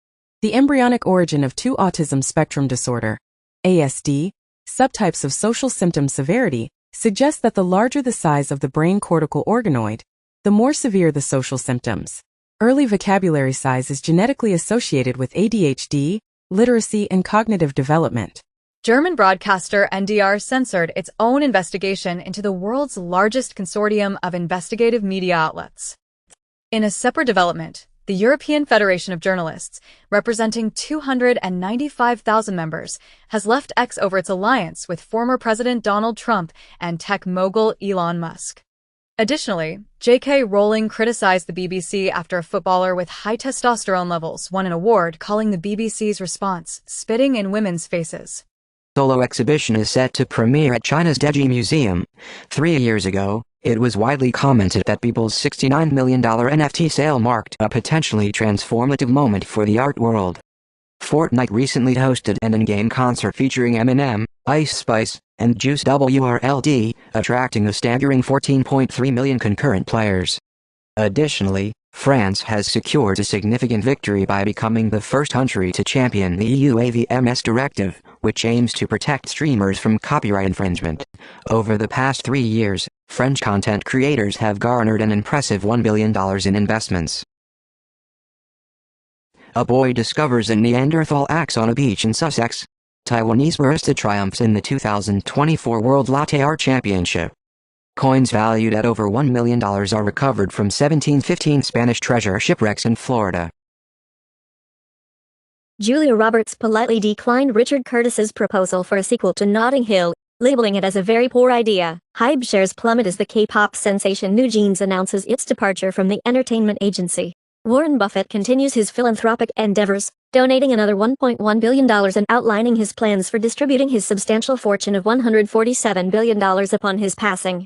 The embryonic origin of two autism spectrum disorder, ASD, subtypes of social symptom severity, suggests that the larger the size of the brain cortical organoid, the more severe the social symptoms. Early vocabulary size is genetically associated with ADHD, literacy, and cognitive development. German broadcaster NDR censored its own investigation into the world's largest consortium of investigative media outlets. In a separate development, the European Federation of Journalists, representing 295,000 members, has left X over its alliance with former President Donald Trump and tech mogul Elon Musk. Additionally, J.K. Rowling criticized the BBC after a footballer with high testosterone levels won an award, calling the BBC's response spitting in women's faces. Solo exhibition is set to premiere at China's Deji Museum. 3 years ago, it was widely commented that Beeple's $69 million NFT sale marked a potentially transformative moment for the art world. Fortnite recently hosted an in-game concert featuring Eminem, Ice Spice, and Juice WRLD, attracting a staggering 14.3 million concurrent players. Additionally, France has secured a significant victory by becoming the first country to champion the EU AVMS directive, which aims to protect streamers from copyright infringement. Over the past 3 years, French content creators have garnered an impressive $1 billion in investments. A boy discovers a Neanderthal axe on a beach in Sussex. Taiwanese barista triumphs in the 2024 World Latte Art Championship. Coins valued at over $1 million are recovered from 1715 Spanish treasure shipwrecks in Florida. Julia Roberts politely declined Richard Curtis's proposal for a sequel to Notting Hill, labeling it as a very poor idea. Hype shares plummet as the K-pop sensation New Jeans announces its departure from the entertainment agency. Warren Buffett continues his philanthropic endeavors, donating another $1.1 billion and outlining his plans for distributing his substantial fortune of $147 billion upon his passing.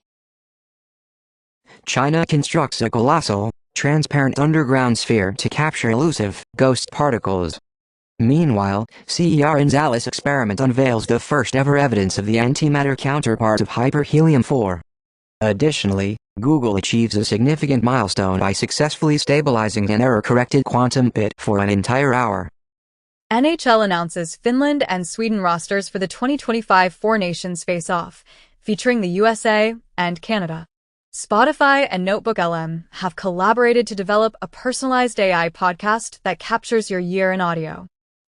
China constructs a colossal, transparent underground sphere to capture elusive ghost particles. Meanwhile, CERN's ALICE experiment unveils the first-ever evidence of the antimatter counterpart of hyperhelium-4. Additionally, Google achieves a significant milestone by successfully stabilizing an error-corrected quantum bit for an entire hour. NHL announces Finland and Sweden rosters for the 2025 Four Nations Face-Off, featuring the USA and Canada. Spotify and Notebook LM have collaborated to develop a personalized AI podcast that captures your year in audio.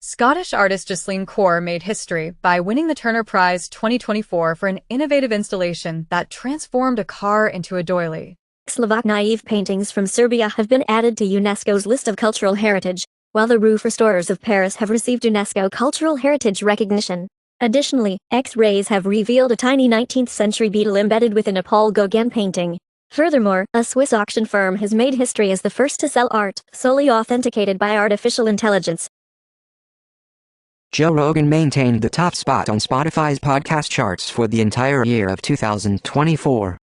Scottish artist Ghislaine Kaur made history by winning the Turner Prize 2024 for an innovative installation that transformed a car into a doily. Slovak naive paintings from Serbia have been added to UNESCO's list of cultural heritage, while the roof restorers of Paris have received UNESCO Cultural Heritage recognition. Additionally, X-rays have revealed a tiny 19th-century beetle embedded within a Paul Gauguin painting. Furthermore, a Swiss auction firm has made history as the first to sell art solely authenticated by artificial intelligence. Joe Rogan maintained the top spot on Spotify's podcast charts for the entire year of 2024.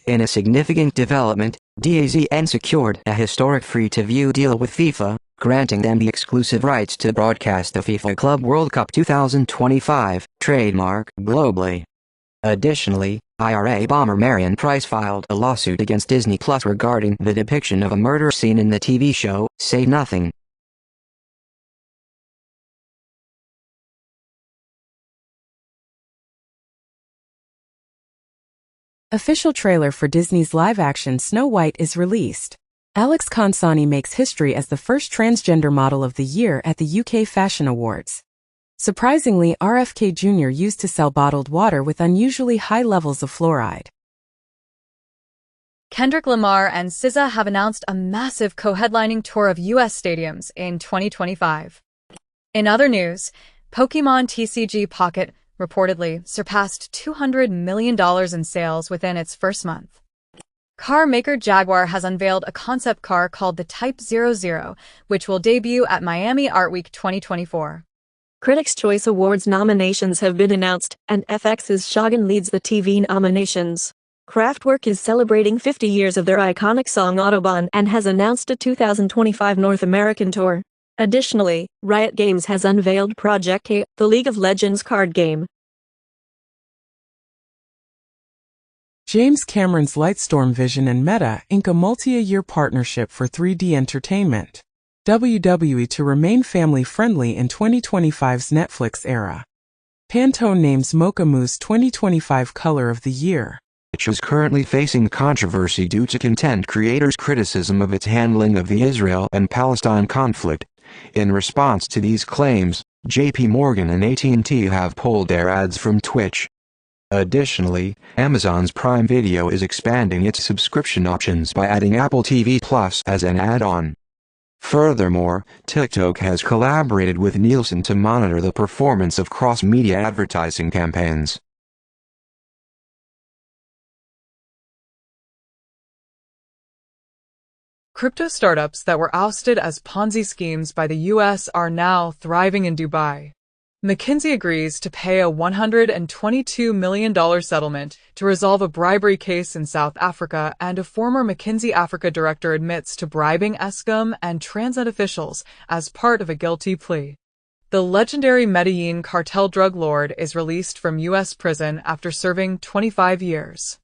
In a significant development, DAZN secured a historic free-to-view deal with FIFA, granting them the exclusive rights to broadcast the FIFA Club World Cup 2025 trademark globally. Additionally, IRA bomber Marion Price filed a lawsuit against Disney Plus regarding the depiction of a murder scene in the TV show Say Nothing. Official trailer for Disney's live-action Snow White is released. Alex Consani makes history as the first transgender model of the year at the UK Fashion Awards. Surprisingly, RFK Jr. used to sell bottled water with unusually high levels of fluoride. Kendrick Lamar and SZA have announced a massive co-headlining tour of U.S. stadiums in 2025. In other news, Pokémon TCG Pocket reportedly surpassed $200 million in sales within its first month. Car maker Jaguar has unveiled a concept car called the Type 00, which will debut at Miami Art Week 2024. Critics' Choice Awards nominations have been announced, and FX's Shogun leads the TV nominations. Kraftwerk is celebrating 50 years of their iconic song Autobahn and has announced a 2025 North American tour. Additionally, Riot Games has unveiled Project K, the League of Legends card game. James Cameron's Lightstorm Vision and Meta ink a multi-year partnership for 3D entertainment. WWE to remain family-friendly in 2025's Netflix era. Pantone names Mocha Mousse 2025 Color of the Year. Which is currently facing controversy due to content creators' criticism of its handling of the Israel and Palestine conflict. In response to these claims, JP Morgan and AT&T have pulled their ads from Twitch. Additionally, Amazon's Prime Video is expanding its subscription options by adding Apple TV Plus as an add-on. Furthermore, TikTok has collaborated with Nielsen to monitor the performance of cross-media advertising campaigns. Crypto startups that were ousted as Ponzi schemes by the U.S. are now thriving in Dubai. McKinsey agrees to pay a $122 million settlement to resolve a bribery case in South Africa, and a former McKinsey Africa director admits to bribing Eskom and Transnet officials as part of a guilty plea. The legendary Medellin cartel drug lord is released from U.S. prison after serving 25 years.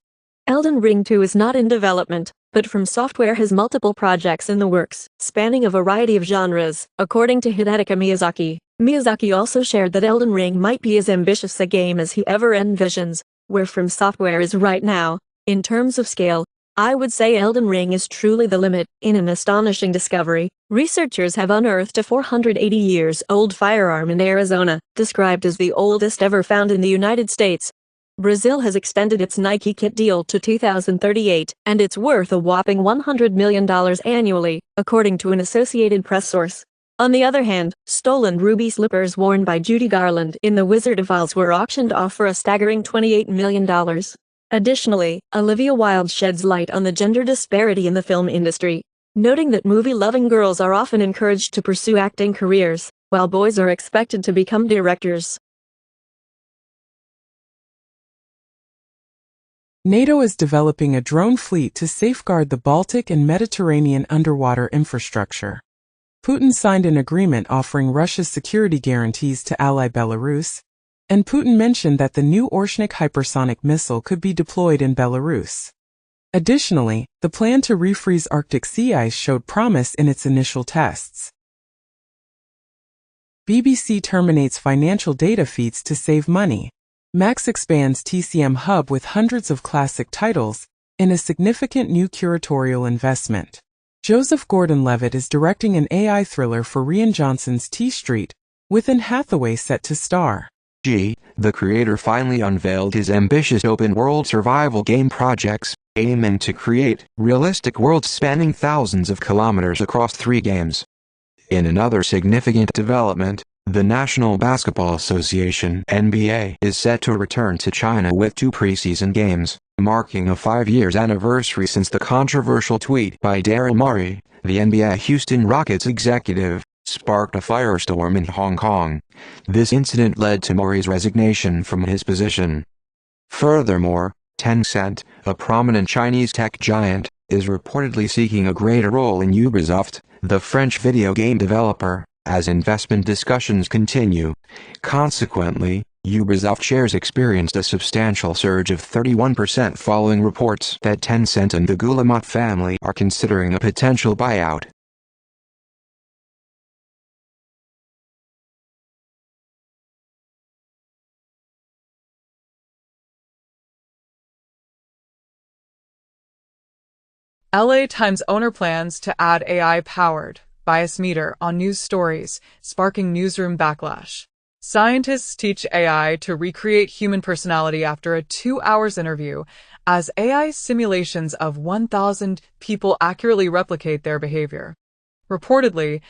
Elden Ring 2 is not in development, but From Software has multiple projects in the works, spanning a variety of genres, according to Hidetaka Miyazaki. Miyazaki also shared that Elden Ring might be as ambitious a game as he ever envisions, where From Software is right now. In terms of scale, I would say Elden Ring is truly the limit. In an astonishing discovery, researchers have unearthed a 480-years-old firearm in Arizona, described as the oldest ever found in the United States. Brazil has extended its Nike kit deal to 2038, and it's worth a whopping $100 million annually, according to an Associated Press source. On the other hand, stolen ruby slippers worn by Judy Garland in The Wizard of Oz were auctioned off for a staggering $28 million. Additionally, Olivia Wilde sheds light on the gender disparity in the film industry, noting that movie-loving girls are often encouraged to pursue acting careers, while boys are expected to become directors. NATO is developing a drone fleet to safeguard the Baltic and Mediterranean underwater infrastructure. Putin signed an agreement offering Russia's security guarantees to ally Belarus, and Putin mentioned that the new Orshnik hypersonic missile could be deployed in Belarus. Additionally, the plan to refreeze Arctic sea ice showed promise in its initial tests. BBC terminates financial data feeds to save money. Max expands TCM Hub with hundreds of classic titles, in a significant new curatorial investment. Joseph Gordon-Levitt is directing an AI thriller for Rian Johnson's T Street, with Anne Hathaway set to star. The creator finally unveiled his ambitious open-world survival game projects, aiming to create realistic worlds spanning thousands of kilometers across 3 games. In another significant development, the National Basketball Association (NBA) is set to return to China with 2 preseason games, marking a 5-year anniversary since the controversial tweet by Daryl Morey, the NBA Houston Rockets executive, sparked a firestorm in Hong Kong. This incident led to Morey's resignation from his position. Furthermore, Tencent, a prominent Chinese tech giant, is reportedly seeking a greater role in Ubisoft, the French video game developer, as investment discussions continue. Consequently, Ubisoft shares experienced a substantial surge of 31% following reports that Tencent and the Guillemot family are considering a potential buyout. LA Times owner plans to add AI-powered bias meter on news stories, sparking newsroom backlash. Scientists teach AI to recreate human personality after a 2 hour interview, as AI simulations of 1,000 people accurately replicate their behavior. Reportedly,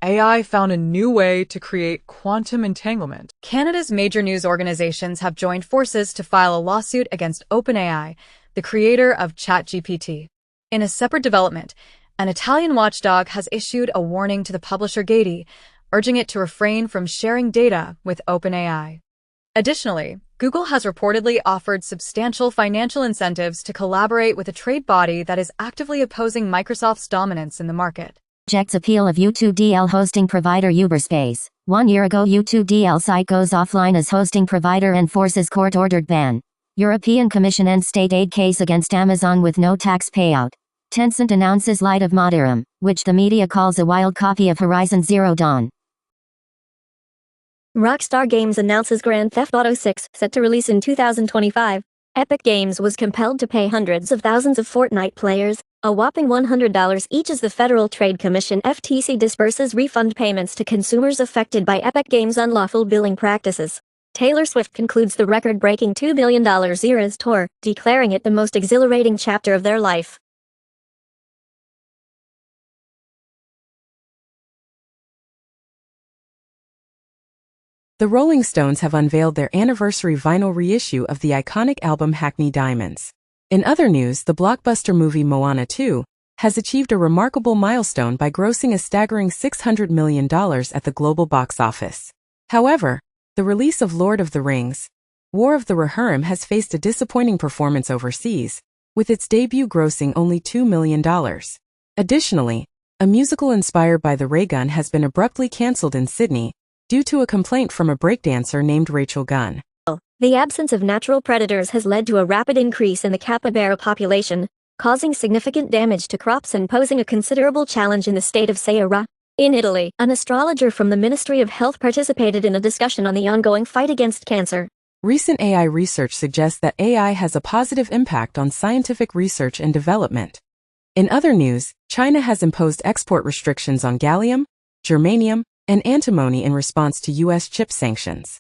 AI found a new way to create quantum entanglement. Canada's major news organizations have joined forces to file a lawsuit against OpenAI, the creator of ChatGPT. In a separate development, an Italian watchdog has issued a warning to the publisher Getty, urging it to refrain from sharing data with OpenAI. Additionally, Google has reportedly offered substantial financial incentives to collaborate with a trade body that is actively opposing Microsoft's dominance in the market. Rejects appeal of YouTube DL hosting provider Uberspace. 1 year ago, YouTube DL site goes offline as hosting provider and forces court-ordered ban. European Commission ends state aid case against Amazon with no tax payout. Tencent announces Light of Moderum, which the media calls a wild copy of Horizon Zero Dawn. Rockstar Games announces Grand Theft Auto 6, set to release in 2025. Epic Games was compelled to pay hundreds of thousands of Fortnite players a whopping $100 each as the Federal Trade Commission (FTC) disperses refund payments to consumers affected by Epic Games' unlawful billing practices. Taylor Swift concludes the record-breaking $2 billion Eras tour, declaring it the most exhilarating chapter of their life. The Rolling Stones have unveiled their anniversary vinyl reissue of the iconic album Hackney Diamonds. In other news, the blockbuster movie Moana 2 has achieved a remarkable milestone by grossing a staggering $600 million at the global box office. However, the release of Lord of the Rings, War of the Rohirrim has faced a disappointing performance overseas, with its debut grossing only $2 million. Additionally, a musical inspired by the ray gun has been abruptly cancelled in Sydney, due to a complaint from a breakdancer named Rachel Gunn. The absence of natural predators has led to a rapid increase in the capybara population, causing significant damage to crops and posing a considerable challenge in the state of Ceará. In Italy, an astrologer from the Ministry of Health participated in a discussion on the ongoing fight against cancer. Recent AI research suggests that AI has a positive impact on scientific research and development. In other news, China has imposed export restrictions on gallium, germanium, and antimony in response to U.S. chip sanctions.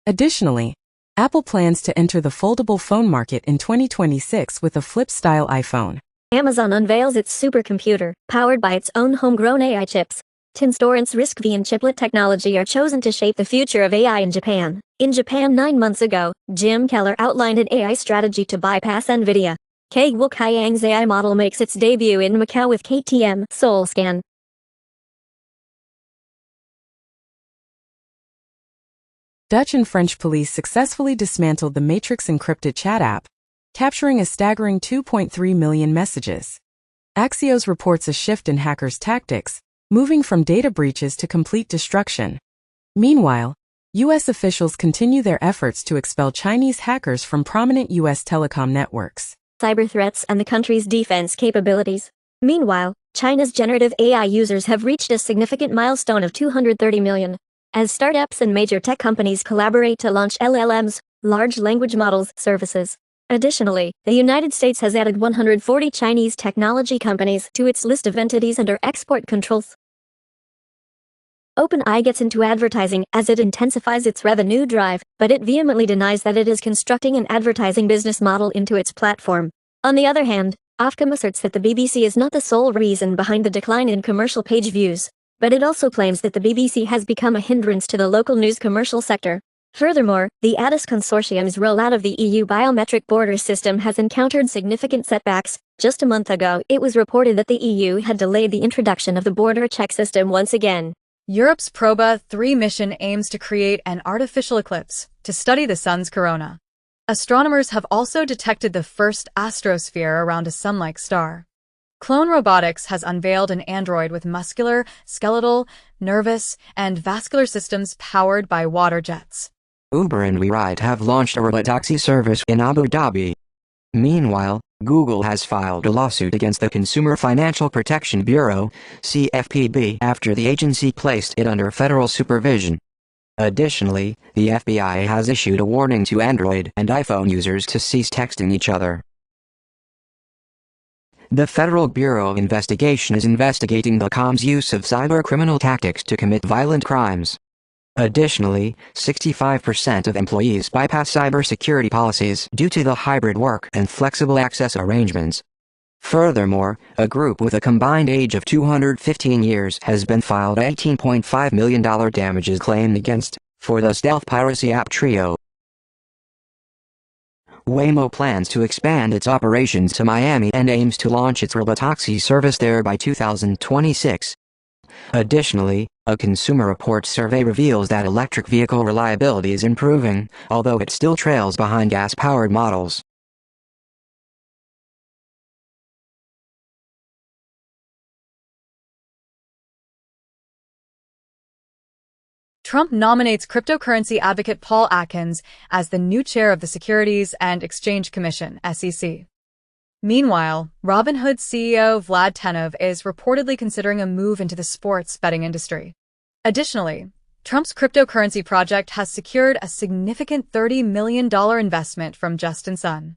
Additionally, Apple plans to enter the foldable phone market in 2026 with a flip-style iPhone. Amazon unveils its supercomputer, powered by its own homegrown AI chips. Tinstorrent's RISC-V and chiplet technology are chosen to shape the future of AI in Japan. In Japan 9 months ago, Jim Keller outlined an AI strategy to bypass NVIDIA. Kei Wu Kaiyang's AI model makes its debut in Macau with KTM SoulScan. Dutch and French police successfully dismantled the Matrix encrypted chat app, capturing a staggering 2.3 million messages. Axios reports a shift in hackers' tactics, moving from data breaches to complete destruction. Meanwhile, U.S. officials continue their efforts to expel Chinese hackers from prominent U.S. telecom networks. Cyber threats and the country's defense capabilities. Meanwhile, China's generative AI users have reached a significant milestone of 230 million. As startups and major tech companies collaborate to launch LLMs, large language models, services. Additionally, the United States has added 140 Chinese technology companies to its list of entities under export controls. OpenAI gets into advertising as it intensifies its revenue drive, but it vehemently denies that it is constructing an advertising business model into its platform. On the other hand, Ofcom asserts that the BBC is not the sole reason behind the decline in commercial page views, but it also claims that the BBC has become a hindrance to the local news commercial sector. Furthermore, the ADAS consortium's rollout of the EU biometric border system has encountered significant setbacks. Just a month ago, it was reported that the EU had delayed the introduction of the border check system once again. Europe's Proba 3 mission aims to create an artificial eclipse to study the sun's corona. Astronomers have also detected the first astrosphere around a sun-like star. Clone Robotics has unveiled an android with muscular, skeletal, nervous, and vascular systems powered by water jets. Uber and WeRide have launched a robotaxi service in Abu Dhabi. Meanwhile, Google has filed a lawsuit against the Consumer Financial Protection Bureau, CFPB, after the agency placed it under federal supervision. Additionally, the FBI has issued a warning to Android and iPhone users to cease texting each other. The Federal Bureau of Investigation is investigating the com's use of cybercriminal tactics to commit violent crimes. Additionally, 65% of employees bypass cybersecurity policies due to the hybrid work and flexible access arrangements. Furthermore, a group with a combined age of 215 years has been filed $18.5 million damages claim against for the stealth piracy app Trio. Waymo plans to expand its operations to Miami and aims to launch its robotaxi service there by 2026. Additionally, a Consumer Reports survey reveals that electric vehicle reliability is improving, although it still trails behind gas-powered models. Trump nominates cryptocurrency advocate Paul Atkins as the new chair of the Securities and Exchange Commission, SEC. Meanwhile, Robinhood CEO Vlad Tenev is reportedly considering a move into the sports betting industry. Additionally, Trump's cryptocurrency project has secured a significant $30 million investment from Justin Sun.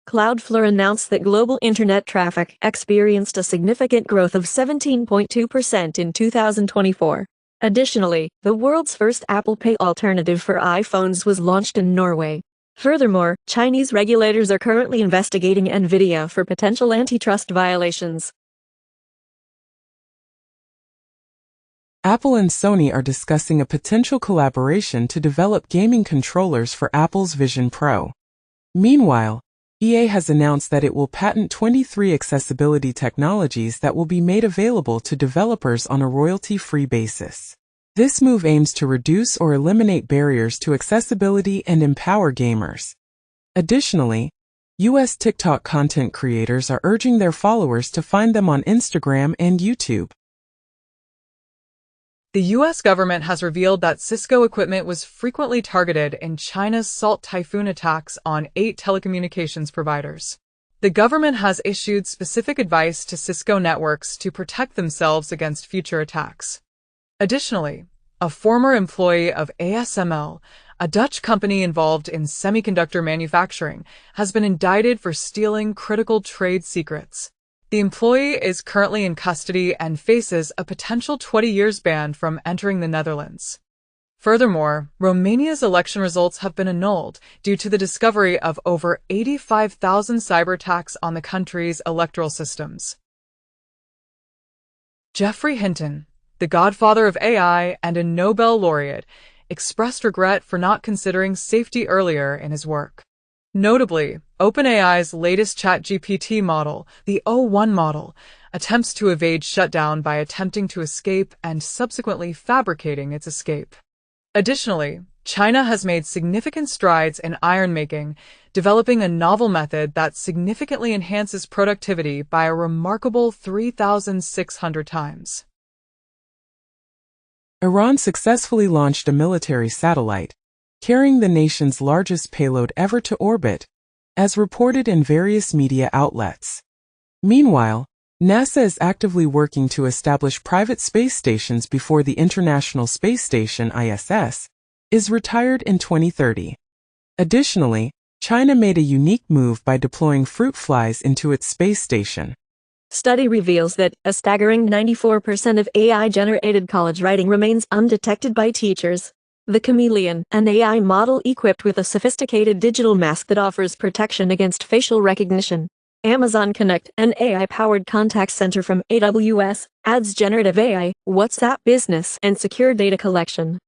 Cloudflare announced that global internet traffic experienced a significant growth of 17.2% in 2024. Additionally, the world's first Apple Pay alternative for iPhones was launched in Norway. Furthermore, Chinese regulators are currently investigating NVIDIA for potential antitrust violations. Apple and Sony are discussing a potential collaboration to develop gaming controllers for Apple's Vision Pro. Meanwhile, EA has announced that it will patent 23 accessibility technologies that will be made available to developers on a royalty-free basis. This move aims to reduce or eliminate barriers to accessibility and empower gamers. Additionally, U.S. TikTok content creators are urging their followers to find them on Instagram and YouTube. The U.S. government has revealed that Cisco equipment was frequently targeted in China's Salt Typhoon attacks on 8 telecommunications providers. The government has issued specific advice to Cisco networks to protect themselves against future attacks. Additionally, a former employee of ASML, a Dutch company involved in semiconductor manufacturing, has been indicted for stealing critical trade secrets. The employee is currently in custody and faces a potential 20 years ban from entering the Netherlands. Furthermore, Romania's election results have been annulled due to the discovery of over 85,000 cyber attacks on the country's electoral systems. Geoffrey Hinton, the godfather of AI and a Nobel laureate, expressed regret for not considering safety earlier in his work. Notably, OpenAI's latest ChatGPT model, the o1 model, attempts to evade shutdown by attempting to escape and subsequently fabricating its escape. Additionally, China has made significant strides in iron-making, developing a novel method that significantly enhances productivity by a remarkable 3,600 times. Iran successfully launched a military satellite, carrying the nation's largest payload ever to orbit, as reported in various media outlets. Meanwhile, NASA is actively working to establish private space stations before the International Space Station (ISS) is retired in 2030. Additionally, China made a unique move by deploying fruit flies into its space station. Study reveals that a staggering 94% of AI-generated college writing remains undetected by teachers. The Chameleon, an AI model equipped with a sophisticated digital mask that offers protection against facial recognition. Amazon Connect, an AI-powered contact center from AWS, adds generative AI, WhatsApp business, and secure data collection.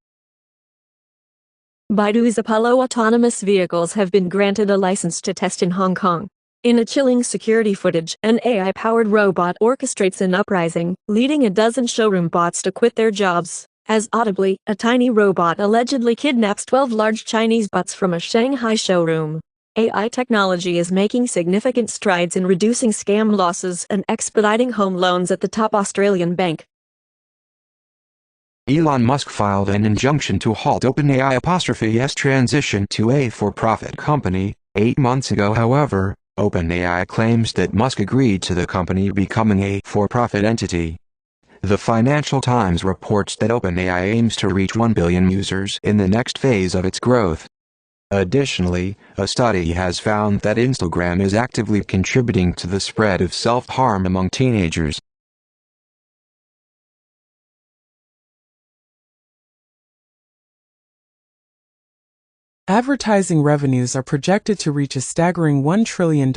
Baidu's Apollo autonomous vehicles have been granted a license to test in Hong Kong. In a chilling security footage, an AI-powered robot orchestrates an uprising, leading a dozen showroom bots to quit their jobs. As audibly, a tiny robot allegedly kidnaps 12 large Chinese bots from a Shanghai showroom. AI technology is making significant strides in reducing scam losses and expediting home loans at the top Australian bank. Elon Musk filed an injunction to halt OpenAI's transition to a for-profit company 8 months ago. However, OpenAI claims that Musk agreed to the company becoming a for-profit entity. The Financial Times reports that OpenAI aims to reach 1 billion users in the next phase of its growth. Additionally, a study has found that Instagram is actively contributing to the spread of self-harm among teenagers. Advertising revenues are projected to reach a staggering $1 trillion,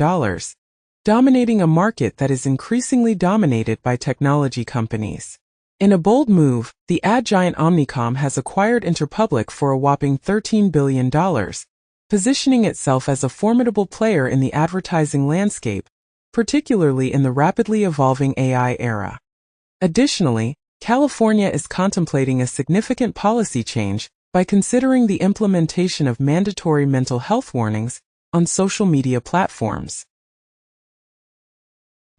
dominating a market that is increasingly dominated by technology companies. In a bold move, the ad giant Omnicom has acquired Interpublic for a whopping $13 billion, positioning itself as a formidable player in the advertising landscape, particularly in the rapidly evolving AI era. Additionally, California is contemplating a significant policy change by considering the implementation of mandatory mental health warnings on social media platforms.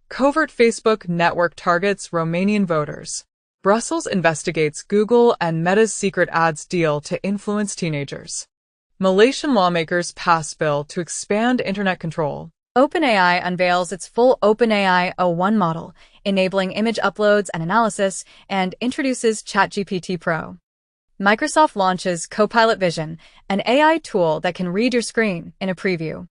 Covert Facebook network targets Romanian voters. Brussels investigates Google and Meta's secret ads deal to influence teenagers. Malaysian lawmakers pass bill to expand internet control. OpenAI unveils its full OpenAI o1 model, enabling image uploads and analysis, and introduces ChatGPT Pro. Microsoft launches Copilot Vision, an AI tool that can read your screen, in a preview.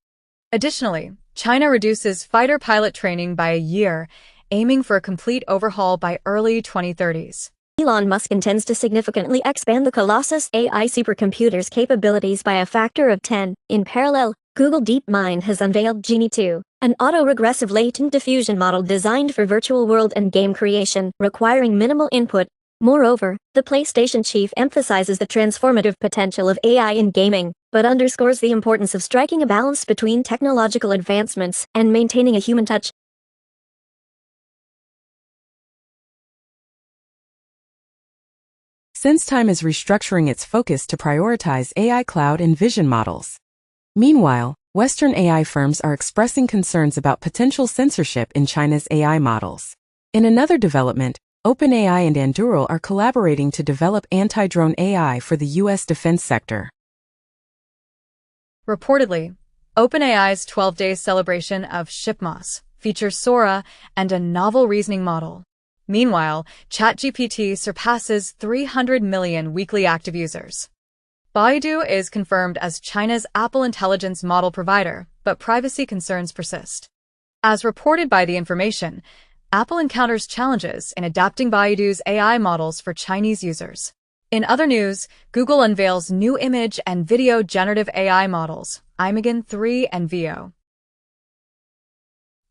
Additionally, China reduces fighter pilot training by a year, aiming for a complete overhaul by early 2030s. Elon Musk intends to significantly expand the Colossus AI supercomputer's capabilities by a factor of 10. In parallel, Google DeepMind has unveiled Genie 2, an auto-regressive latent diffusion model designed for virtual world and game creation, requiring minimal input. Moreover, the PlayStation chief emphasizes the transformative potential of AI in gaming, but underscores the importance of striking a balance between technological advancements and maintaining a human touch. SenseTime is restructuring its focus to prioritize AI cloud and vision models. Meanwhile, Western AI firms are expressing concerns about potential censorship in China's AI models. In another development, OpenAI and Anduril are collaborating to develop anti-drone AI for the U.S. defense sector. Reportedly, OpenAI's 12-day celebration of Shipmas features Sora and a novel reasoning model. Meanwhile, ChatGPT surpasses 300 million weekly active users. Baidu is confirmed as China's Apple intelligence model provider, but privacy concerns persist. As reported by The Information, Apple encounters challenges in adapting Baidu's AI models for Chinese users. In other news, Google unveils new image and video generative AI models, Imagen 3 and Veo.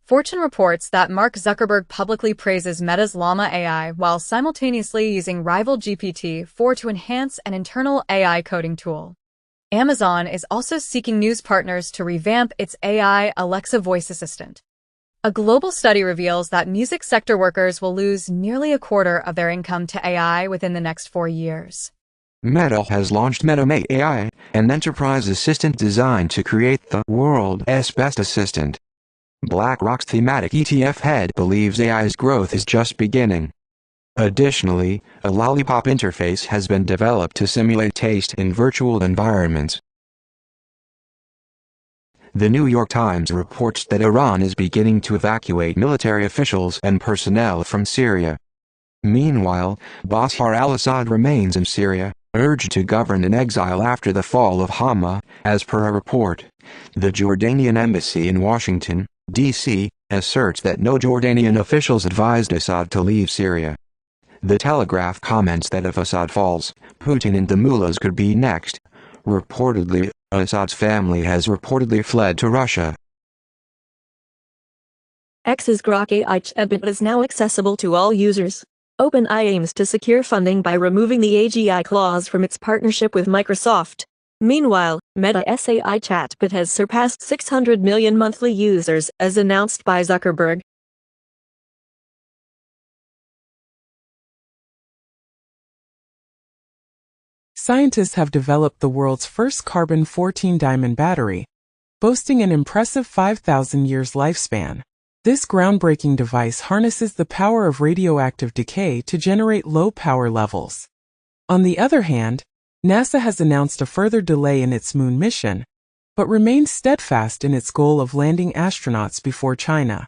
Fortune reports that Mark Zuckerberg publicly praises Meta's Llama AI while simultaneously using rival GPT-4 to enhance an internal AI coding tool. Amazon is also seeking news partners to revamp its AI Alexa voice assistant. A global study reveals that music sector workers will lose nearly a quarter of their income to AI within the next 4 years. Meta has launched MetaMate AI, an enterprise assistant designed to create the world's best assistant. BlackRock's thematic ETF head believes AI's growth is just beginning. Additionally, a lollipop interface has been developed to simulate taste in virtual environments. The New York Times reports that Iran is beginning to evacuate military officials and personnel from Syria. Meanwhile, Bashar al-Assad remains in Syria, urged to govern in exile after the fall of Hama, as per a report. The Jordanian embassy in Washington, D.C., asserts that no Jordanian officials advised Assad to leave Syria. The Telegraph comments that if Assad falls, Putin and the mullahs could be next. Reportedly, Assad's family has reportedly fled to Russia. X's Grok AI chatbot is now accessible to all users. OpenAI aims to secure funding by removing the AGI clause from its partnership with Microsoft. Meanwhile, Meta's AI chatbot has surpassed 600 million monthly users, as announced by Zuckerberg. Scientists have developed the world's first carbon-14 diamond battery, boasting an impressive 5,000 years lifespan. This groundbreaking device harnesses the power of radioactive decay to generate low power levels. On the other hand, NASA has announced a further delay in its moon mission, but remains steadfast in its goal of landing astronauts before China.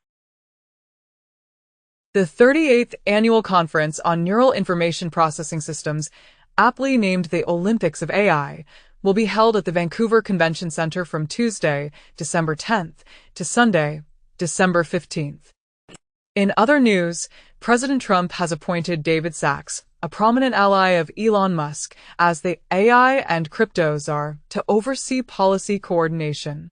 The 38th Annual Conference on Neural Information Processing Systems, aptly named the Olympics of AI, will be held at the Vancouver Convention Centre from Tuesday, December 10th, to Sunday, December 15th. In other news, President Trump has appointed David Sachs, a prominent ally of Elon Musk, as the AI and crypto czar, to oversee policy coordination.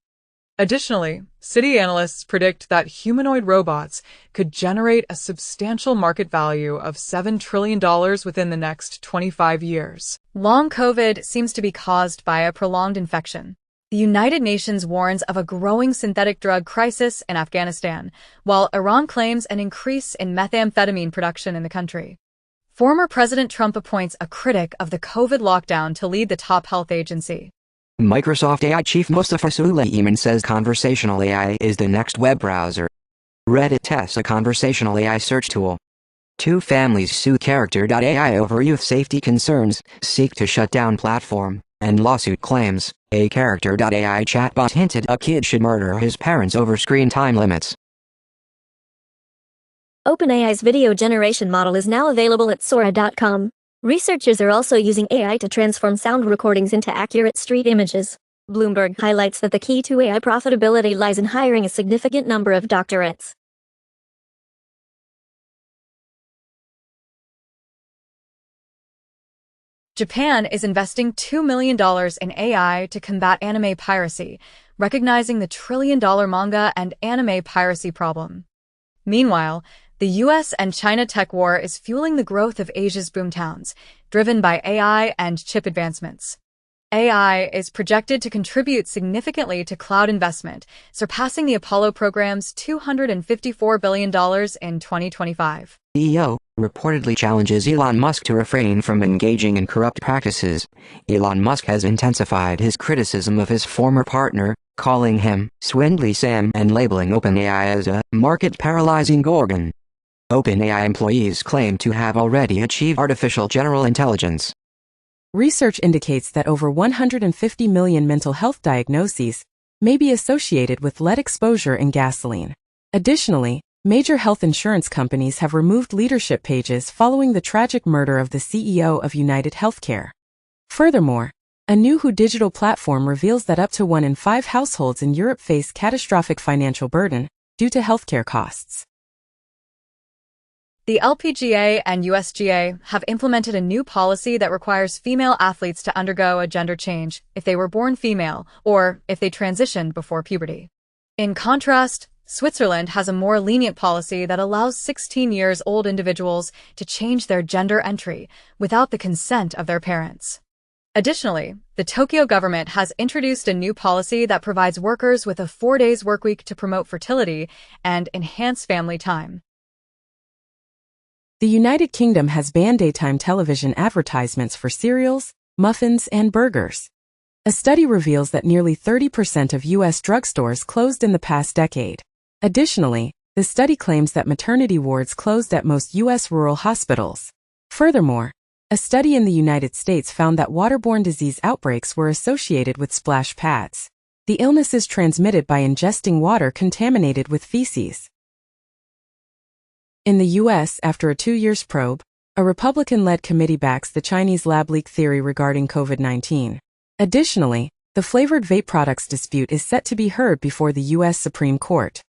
Additionally, Citi analysts predict that humanoid robots could generate a substantial market value of $7 trillion within the next 25 years. Long COVID seems to be caused by a prolonged infection. The United Nations warns of a growing synthetic drug crisis in Afghanistan, while Iran claims an increase in methamphetamine production in the country. Former President Trump appoints a critic of the COVID lockdown to lead the top health agency. Microsoft AI chief Mustafa Suleyman says conversational AI is the next web browser. Reddit tests a conversational AI search tool. Two families sue Character.ai over youth safety concerns, seek to shut down platform, and lawsuit claims a Character.ai chatbot hinted a kid should murder his parents over screen time limits. OpenAI's video generation model is now available at Sora.com. Researchers are also using AI to transform sound recordings into accurate street images. Bloomberg highlights that the key to AI profitability lies in hiring a significant number of doctorates. Japan is investing $2 million in AI to combat anime piracy, recognizing the trillion-dollar manga and anime piracy problem. Meanwhile, the US and China tech war is fueling the growth of Asia's boomtowns, driven by AI and chip advancements. AI is projected to contribute significantly to cloud investment, surpassing the Apollo program's $254 billion in 2025. CEO reportedly challenges Elon Musk to refrain from engaging in corrupt practices. Elon Musk has intensified his criticism of his former partner, calling him Swindly Sam and labeling OpenAI as a market-paralyzing gorgon. OpenAI employees claim to have already achieved artificial general intelligence. Research indicates that over 150 million mental health diagnoses may be associated with lead exposure in gasoline. Additionally, major health insurance companies have removed leadership pages following the tragic murder of the CEO of United Healthcare. Furthermore, a new WHO digital platform reveals that up to 1 in 5 households in Europe face catastrophic financial burden due to healthcare costs. The LPGA and USGA have implemented a new policy that requires female athletes to undergo a gender change if they were born female or if they transitioned before puberty. In contrast, Switzerland has a more lenient policy that allows 16-year-old individuals to change their gender entry without the consent of their parents. Additionally, the Tokyo government has introduced a new policy that provides workers with a 4-day workweek to promote fertility and enhance family time. The United Kingdom has banned daytime television advertisements for cereals, muffins, and burgers. A study reveals that nearly 30% of U.S. drugstores closed in the past decade. Additionally, the study claims that maternity wards closed at most U.S. rural hospitals. Furthermore, a study in the United States found that waterborne disease outbreaks were associated with splash pads. The illness is transmitted by ingesting water contaminated with feces. In the U.S., after a 2-year probe, a Republican-led committee backs the Chinese lab leak theory regarding COVID-19. Additionally, the flavored vape products dispute is set to be heard before the U.S. Supreme Court.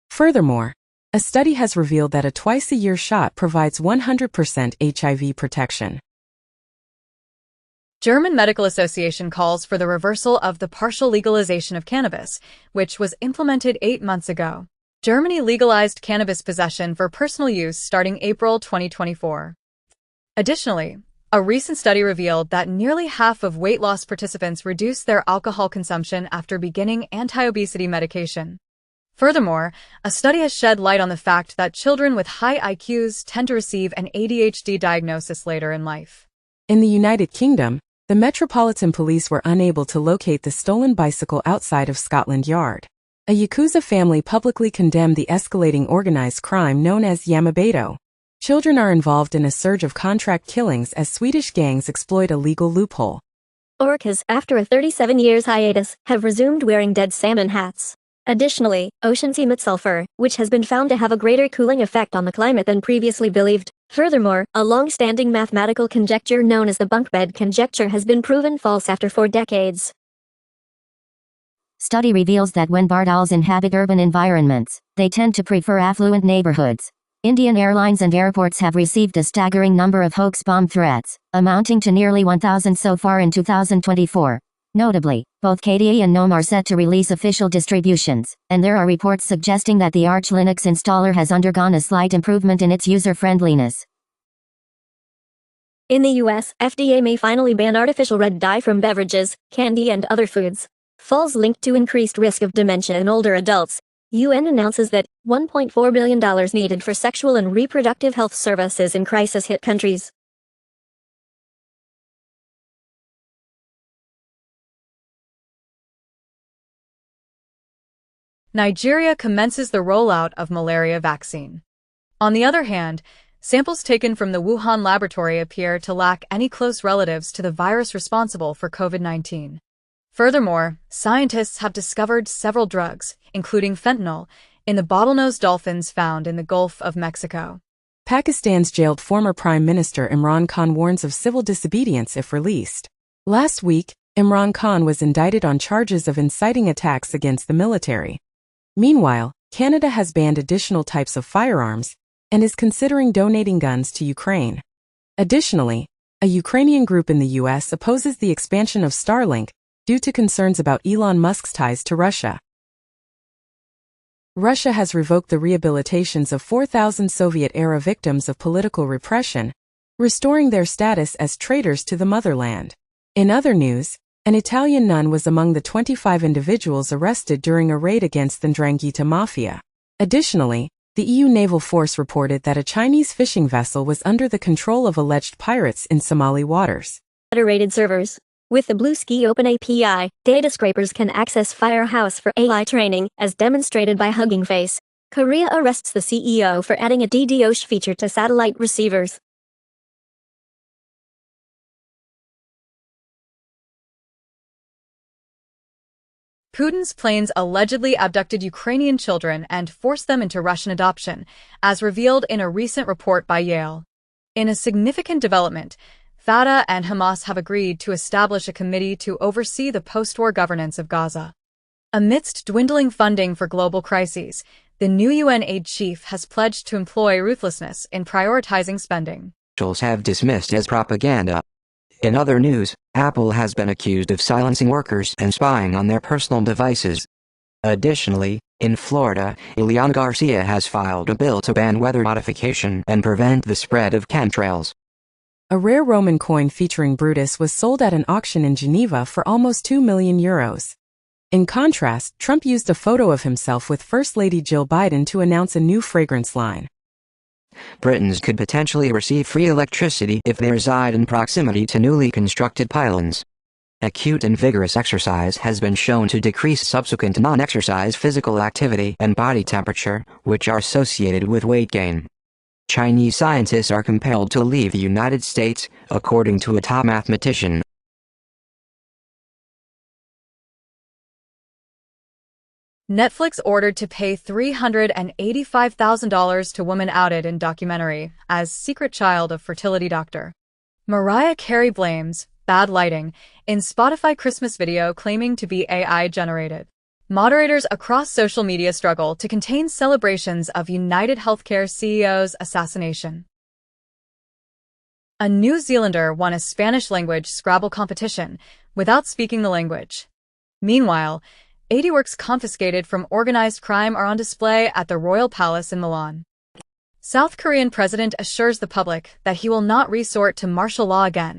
Furthermore, a study has revealed that a twice-a-year shot provides 100% HIV protection. German Medical Association calls for the reversal of the partial legalization of cannabis, which was implemented 8 months ago. Germany legalized cannabis possession for personal use starting April 2024. Additionally, a recent study revealed that nearly half of weight loss participants reduced their alcohol consumption after beginning anti-obesity medication. Furthermore, a study has shed light on the fact that children with high IQs tend to receive an ADHD diagnosis later in life. In the United Kingdom, the Metropolitan Police were unable to locate the stolen bicycle outside of Scotland Yard. A Yakuza family publicly condemned the escalating organized crime known as Yamabeto. Children are involved in a surge of contract killings as Swedish gangs exploit a legal loophole. Orcas, after a 37 years hiatus, have resumed wearing dead salmon hats. Additionally, oceans emit sulfur, which has been found to have a greater cooling effect on the climate than previously believed. Furthermore, a long-standing mathematical conjecture known as the bunk bed conjecture has been proven false after 4 decades. Study reveals that when barred owls inhabit urban environments, they tend to prefer affluent neighborhoods. Indian airlines and airports have received a staggering number of hoax bomb threats, amounting to nearly 1,000 so far in 2024. Notably, both KDE and GNOME are set to release official distributions, and there are reports suggesting that the Arch Linux installer has undergone a slight improvement in its user-friendliness. In the US, FDA may finally ban artificial red dye from beverages, candy and other foods. Falls linked to increased risk of dementia in older adults. UN announces that $1.4 billion needed for sexual and reproductive health services in crisis-hit countries. Nigeria commences the rollout of malaria vaccine. On the other hand, samples taken from the Wuhan laboratory appear to lack any close relatives to the virus responsible for COVID-19. Furthermore, scientists have discovered several drugs, including fentanyl, in the bottlenose dolphins found in the Gulf of Mexico. Pakistan's jailed former Prime Minister Imran Khan warns of civil disobedience if released. Last week, Imran Khan was indicted on charges of inciting attacks against the military. Meanwhile, Canada has banned additional types of firearms and is considering donating guns to Ukraine. Additionally, a Ukrainian group in the U.S. opposes the expansion of Starlink due to concerns about Elon Musk's ties to Russia. Russia has revoked the rehabilitations of 4,000 Soviet-era victims of political repression, restoring their status as traitors to the motherland. In other news, an Italian nun was among the 25 individuals arrested during a raid against the 'Ndrangheta mafia. Additionally, the EU naval force reported that a Chinese fishing vessel was under the control of alleged pirates in Somali waters. Federated servers. With the Bluesky Open API, data scrapers can access Firehouse for AI training, as demonstrated by Hugging Face. Korea arrests the CEO for adding a DDoS feature to satellite receivers. Putin's planes allegedly abducted Ukrainian children and forced them into Russian adoption, as revealed in a recent report by Yale. In a significant development, Fatah and Hamas have agreed to establish a committee to oversee the post-war governance of Gaza. Amidst dwindling funding for global crises, the new UN aid chief has pledged to employ ruthlessness in prioritizing spending. Officials have dismissed as propaganda. In other news, Apple has been accused of silencing workers and spying on their personal devices. Additionally, in Florida, Ileana Garcia has filed a bill to ban weather modification and prevent the spread of chemtrails. A rare Roman coin featuring Brutus was sold at an auction in Geneva for almost €2 million. In contrast, Trump used a photo of himself with First Lady Jill Biden to announce a new fragrance line. Britons could potentially receive free electricity if they reside in proximity to newly constructed pylons. Acute and vigorous exercise has been shown to decrease subsequent non-exercise physical activity and body temperature, which are associated with weight gain. Chinese scientists are compelled to leave the United States, according to a top mathematician. Netflix ordered to pay $385,000 to woman outed in documentary as secret child of fertility doctor. Mariah Carey blames bad lighting in Spotify Christmas video claiming to be AI generated. Moderators across social media struggle to contain celebrations of United Healthcare CEO's assassination. A New Zealander won a Spanish-language Scrabble competition without speaking the language. Meanwhile, 80 works confiscated from organized crime are on display at the Royal Palace in Milan. South Korean president assures the public that he will not resort to martial law again.